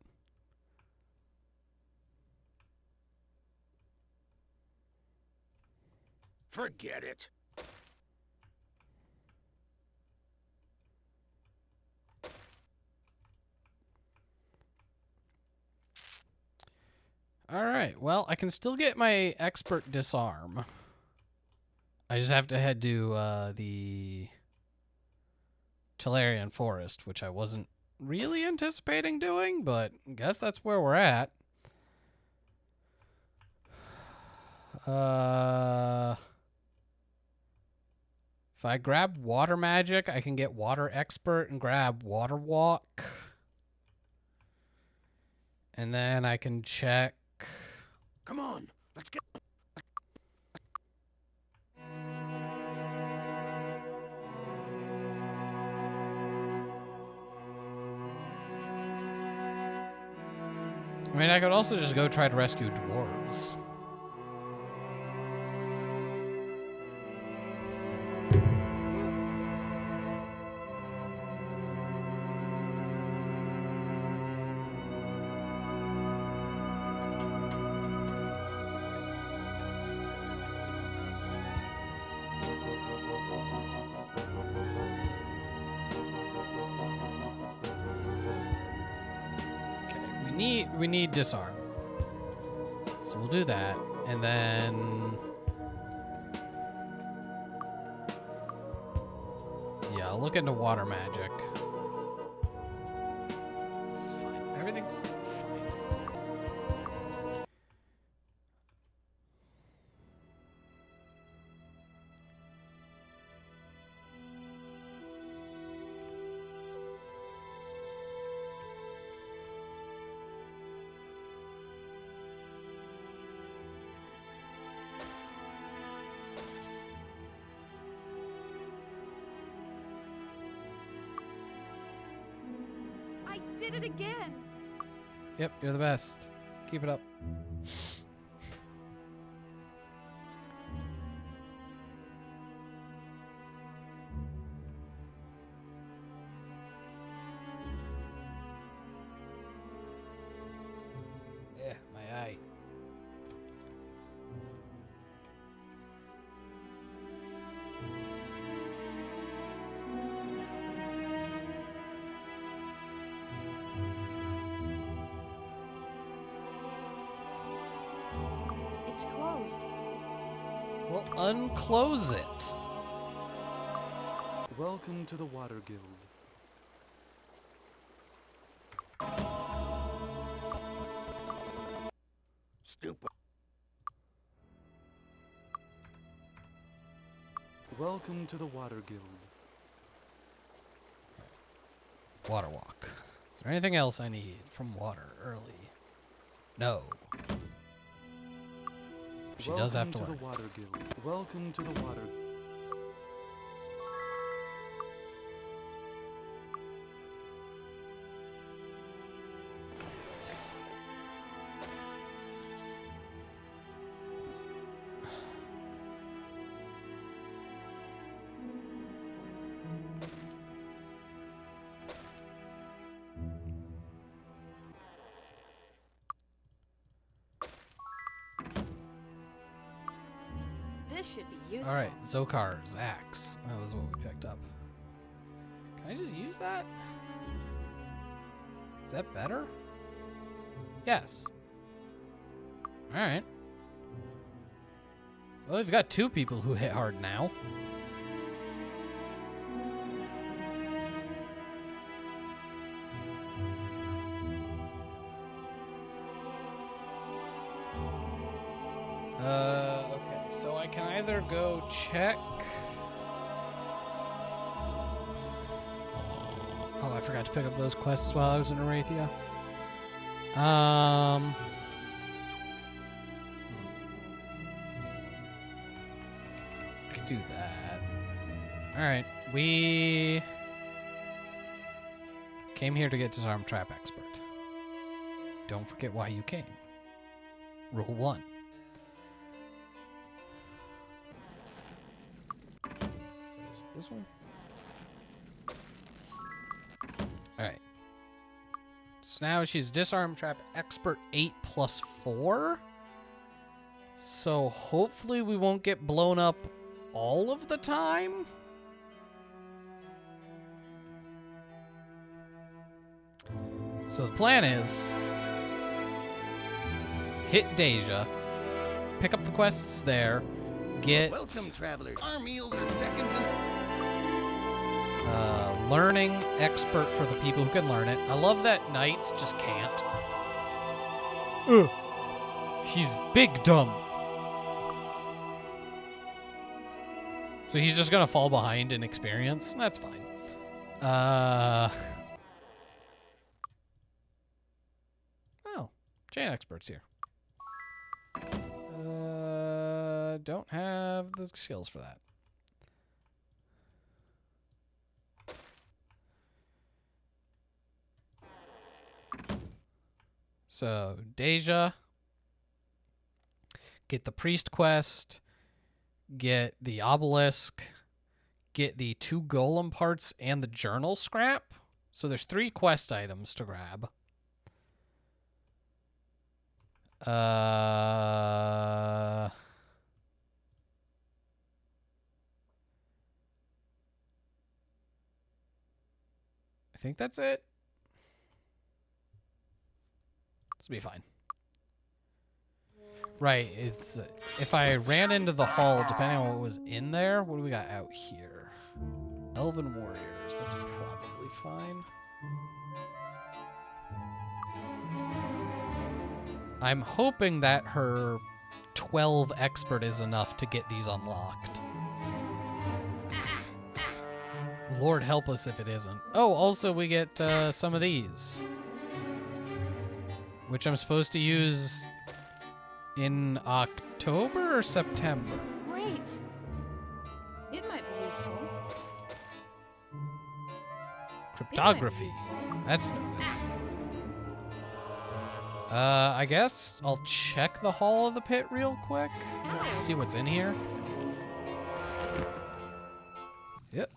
Forget it. Alright, well, I can still get my expert disarm. I just have to head to the Tellerian Forest, which I wasn't really anticipating doing, but I guess that's where we're at. If I grab water magic, I can get water expert and grab water walk. And then I can check. Come on, let's get. I mean, I could also just go try to rescue dwarves. We need disarm. So we'll do that. And then yeah, I'll look into water magic. It's fine. Everything's fine. I did it again. Yep, you're the best. Keep it up. Yeah, my eye. It's closed. Well, unclose it. Welcome to the Water Guild. Stupid. Welcome to the Water Guild. Water walk. Is there anything else I need from water early? No. She does have to Welcome learn. the Water Guild. Welcome to the Water. This should be useful. All right, Zokar's axe. That was what we picked up. Can I just use that? Is that better? Yes. All right. Well, we've got two people who hit hard now. Okay, so I can either go check. Oh, I forgot to pick up those quests while I was in Arathia. I could do that. Alright, we came here to get Disarm Trap Expert. Don't forget why you came. Rule 1. This one? Alright. So now she's Disarm Trap Expert 8+4. So hopefully we won't get blown up all of the time. So the plan is hit Deja, pick up the quests there, get Welcome, travelers. Our meals are second to learning expert for the people who can learn it. I love that knights just can't. He's big dumb. So he's just gonna fall behind in experience. That's fine. Oh, chain expert's here. Don't have the skills for that. So, Deja. Get the priest quest. Get the obelisk. Get the 2 golem parts and the journal scrap. So there's 3 quest items to grab. I think that's it. This will be fine. Right, it's if I ran into the hall, depending on what was in there, what do we got out here? Elven warriors, that's probably fine. I'm hoping that her 12 expert is enough to get these unlocked. Lord help us if it isn't. Oh, also we get some of these, which I'm supposed to use in October or September? Great. It might be useful. Cryptography. That's no good. I guess I'll check the Hall of the Pit real quick. See what's in here. Yep.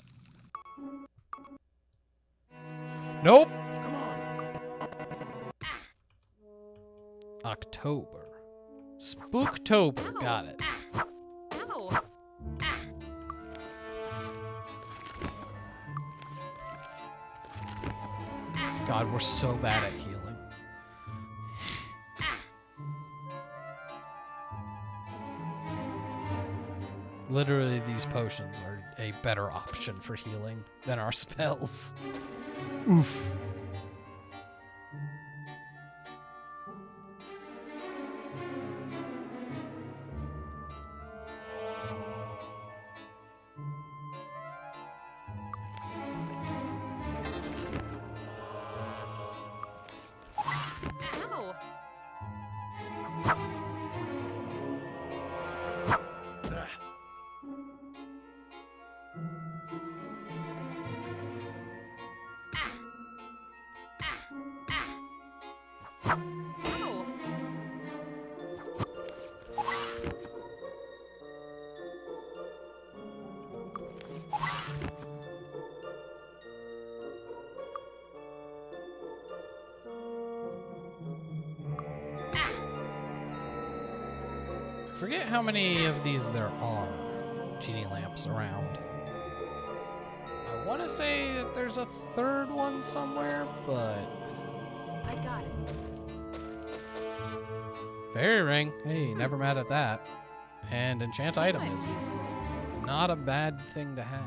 Nope. Come on. October. Spooktober. Got it. Ow. God, we're so bad at healing. Literally, these potions are a better option for healing than our spells. Oof. Ow. Ow. I forget how many of these there are. Genie lamps around. I want to say that there's a third one somewhere, but... I got it. Fairy ring. Hey, never mad at that. And enchant item Might is be useful. not a bad thing to have.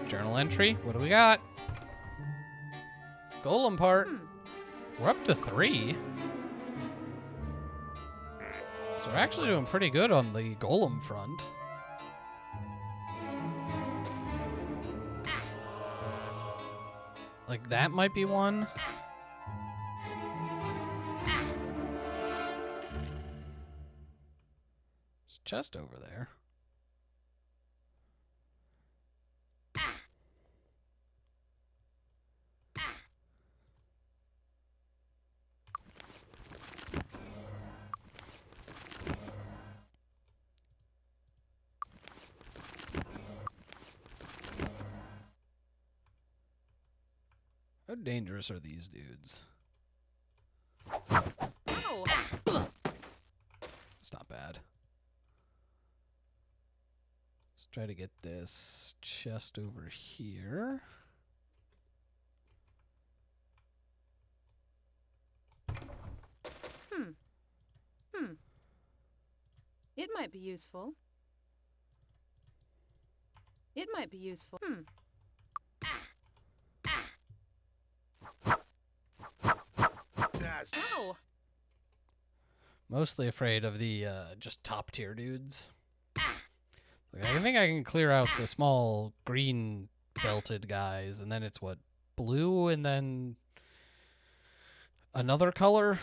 Journal entry. What do we got? Golem part. We're up to 3. So we're actually doing pretty good on the golem front. Like, that might be one. There's a chest over there. How dangerous are these dudes? Ow. It's not bad. Let's try to get this chest over here. It might be useful. It might be useful. best. Ow. Mostly afraid of the just top tier dudes. Like, I think I can clear out the small green belted guys, and then it's what, blue, and then another color.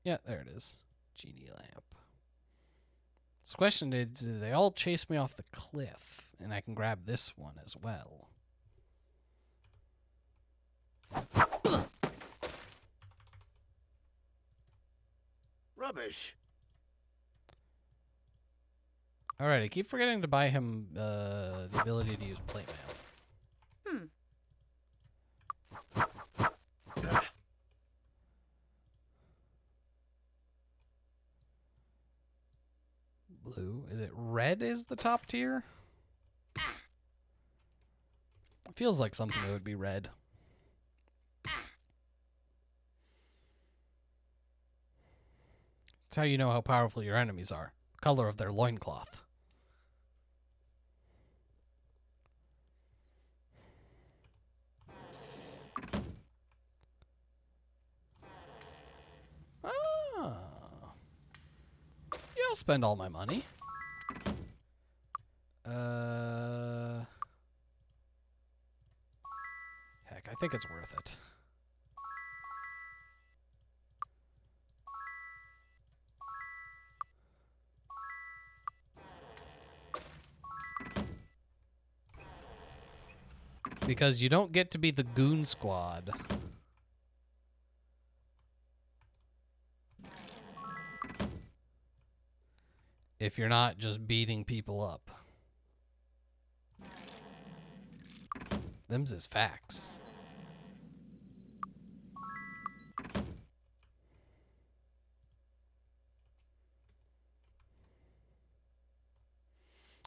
Yeah, there it is. Genie lamp. This question is, do they all chase me off the cliff? And I can grab this one as well. Rubbish. Alright, I keep forgetting to buy him the ability to use plate mail. Blue. Is it red is the top tier? It feels like something that would be red. It's how you know how powerful your enemies are. Color of their loincloth. Ah. Yeah, I'll spend all my money. Heck, I think it's worth it. Because you don't get to be the goon squad. If you're not just beating people up. Them's is facts.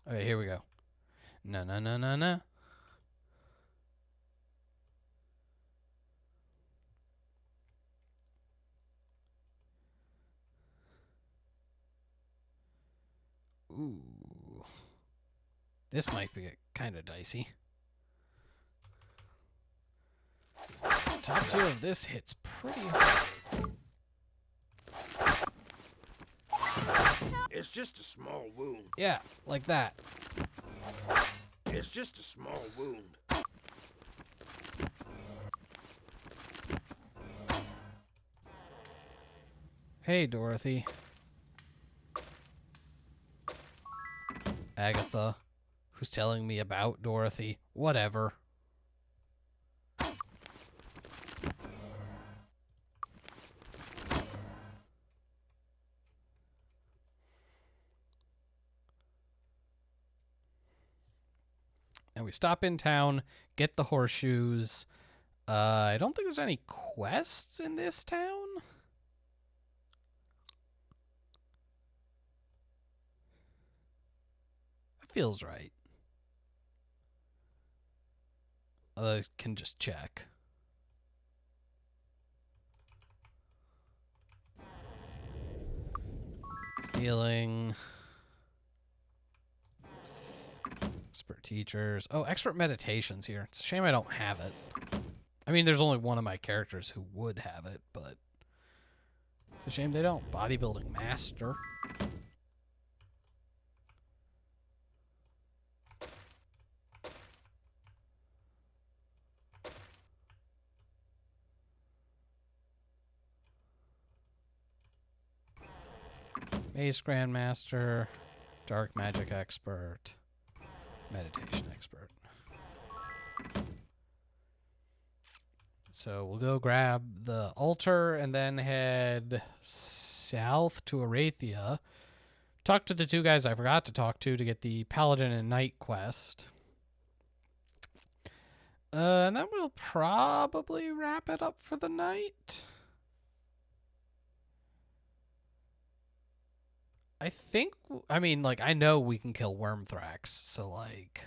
Okay, here we go. No, no, no, no, no. Ooh. This might be kind of dicey. Top tier of this hits pretty hard. It's just a small wound. Yeah, like that. It's just a small wound. Hey, Dorothy. Agatha, who's telling me about Dorothy. Whatever. And we stop in town, get the horseshoes. I don't think there's any quests in this town. That feels right. I can just check. Stealing. Expert teachers. Oh, expert meditations here. It's a shame I don't have it. I mean, there's only one of my characters who would have it, but it's a shame they don't. Bodybuilding master. Mace Grandmaster. Dark magic expert. Meditation expert. So we'll go grab the altar and then head south to Arathia. Talk to the two guys I forgot to talk to get the Paladin and Knight quest. And then we'll probably wrap it up for the night. I think, I mean, like, I know we can kill Wormthrax, so, like,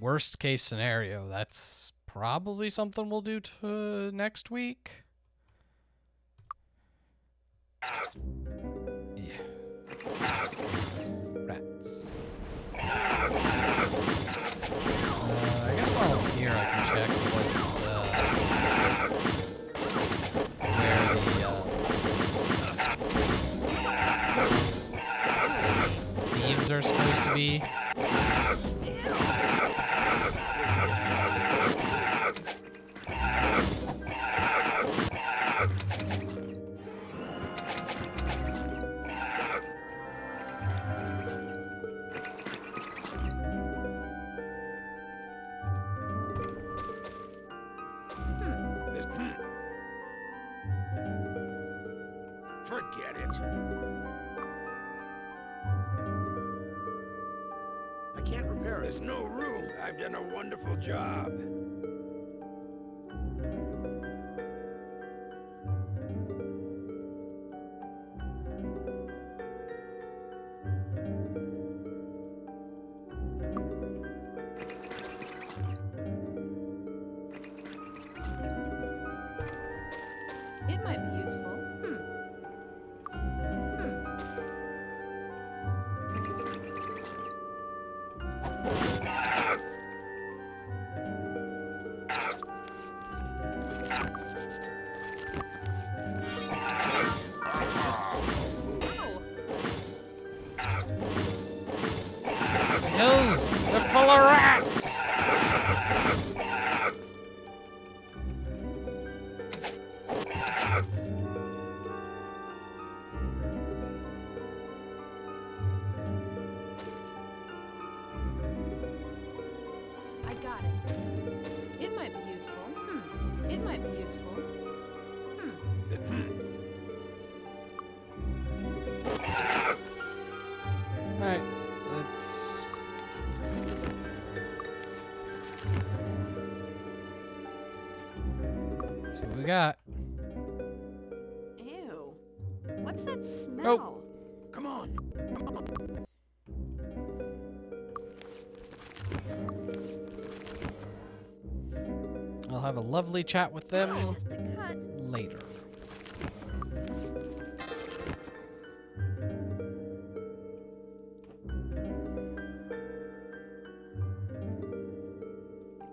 worst case scenario, that's probably something we'll do to next week. Yeah. Rats. I guess while I'm here I can check are supposed to be. Forget it. I can't repair it. There's no room. I've done a wonderful job. It might be useful. The hills, they're full of rats. I got it. It might be useful. It might be useful. All right, let's. See what we got. Ew. What's that smell? Come on. I'll have a lovely chat with them Just a cut. later.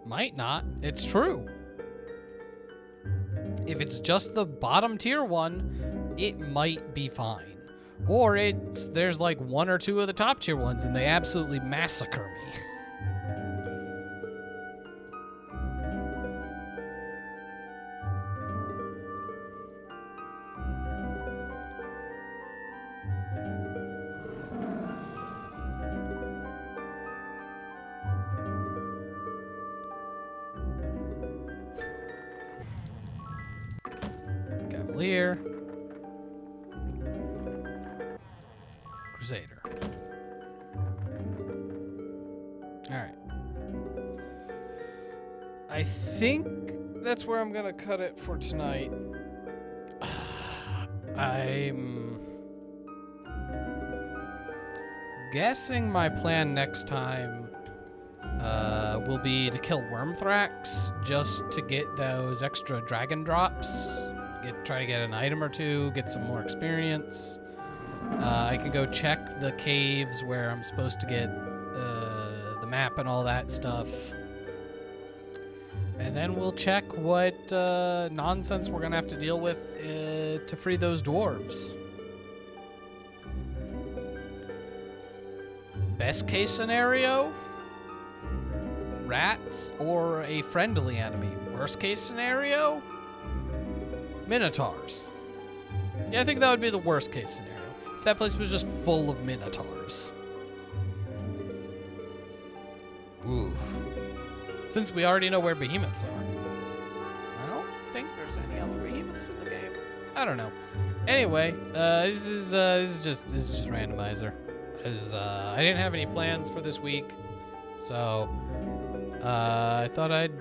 Might not. It's true. If it's just the bottom tier one, it might be fine. Or there's like one or two of the top tier ones and they absolutely massacre me. Cavalier. Crusader. Alright. I think that's where I'm gonna cut it for tonight. I'm guessing my plan next time will be to kill Wormthrax just to get those extra dragon drops. Try to get an item or two, get some more experience. I can go check the caves where I'm supposed to get the map and all that stuff. And then we'll check what nonsense we're gonna have to deal with to free those dwarves. Best case scenario, rats or a friendly enemy. Worst case scenario, Minotaurs. Yeah, I think that would be the worst case scenario. If that place was just full of Minotaurs. Oof. Since we already know where behemoths are. I don't think there's any other behemoths in the game. I don't know. Anyway, this is just randomizer. I didn't have any plans for this week, so I thought I'd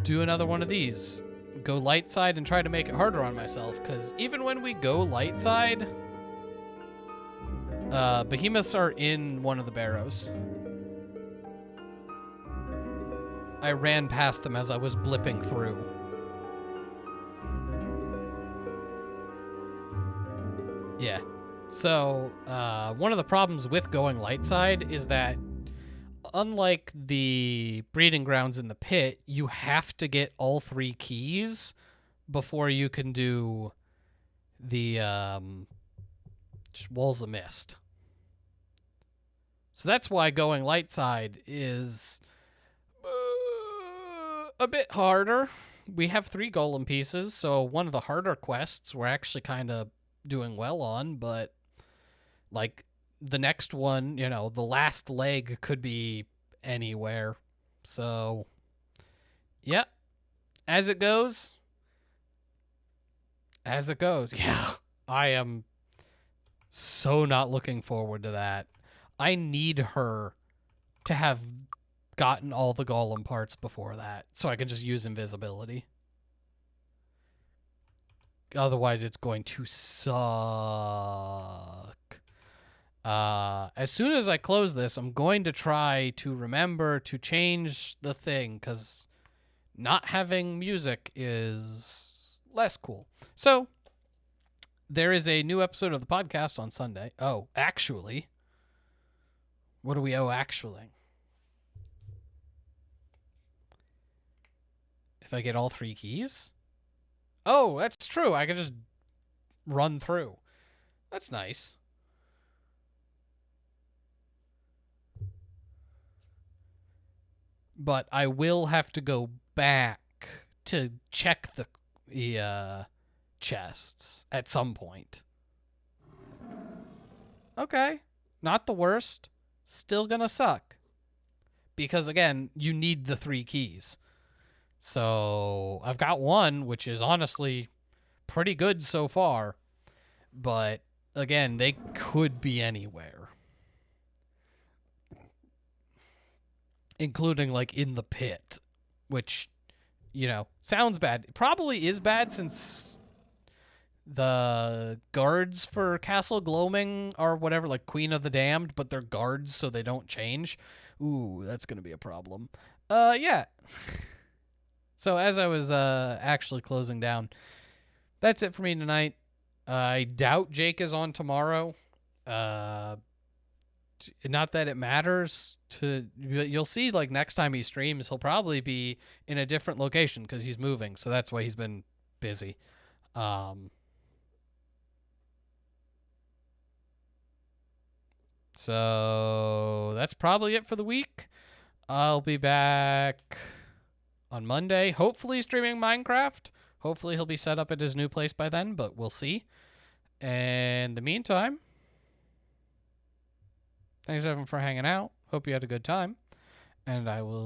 do another one of these. Go light side and try to make it harder on myself, because even when we go light side, behemoths are in one of the barrows. I ran past them as I was blipping through. Yeah. So, one of the problems with going light side is that unlike the breeding grounds in the pit, you have to get all 3 keys before you can do the Walls of Mist. So that's why going light side is a bit harder. We have 3 golem pieces, so one of the harder quests we're actually kind of doing well on, but like the next one, you know, the last leg could be anywhere. So, yeah, as it goes. As it goes. Yeah, I am so not looking forward to that. I need her to have gotten all the golem parts before that, so I can just use invisibility. Otherwise, it's going to suck. As soon as I close this, I'm going to try to remember to change the thing, because not having music is less cool. So, there is a new episode of the podcast on Sunday. Oh, actually. What do we owe actually? If I get all 3 keys? Oh, that's true. I can just run through. That's nice. But I will have to go back to check the chests at some point. Okay. Not the worst. Still gonna suck. Because, again, you need the 3 keys. So, I've got 1, which is honestly pretty good so far. But, again, they could be anywhere. Including, like, in the pit. Which, you know, sounds bad. It probably is bad since the guards for Castle Gloaming are whatever, like Queen of the Damned, but they're guards so they don't change. Ooh, that's going to be a problem. Yeah. So as I was actually closing down, that's it for me tonight. I doubt Jake is on tomorrow. Not that it matters. You'll see, like, next time he streams, he'll probably be in a different location because he's moving, so that's why he's been busy. So that's probably it for the week. I'll be back on Monday, hopefully streaming Minecraft. Hopefully he'll be set up at his new place by then, but we'll see. And in the meantime, thanks everyone for hanging out. Hope you had a good time. And I will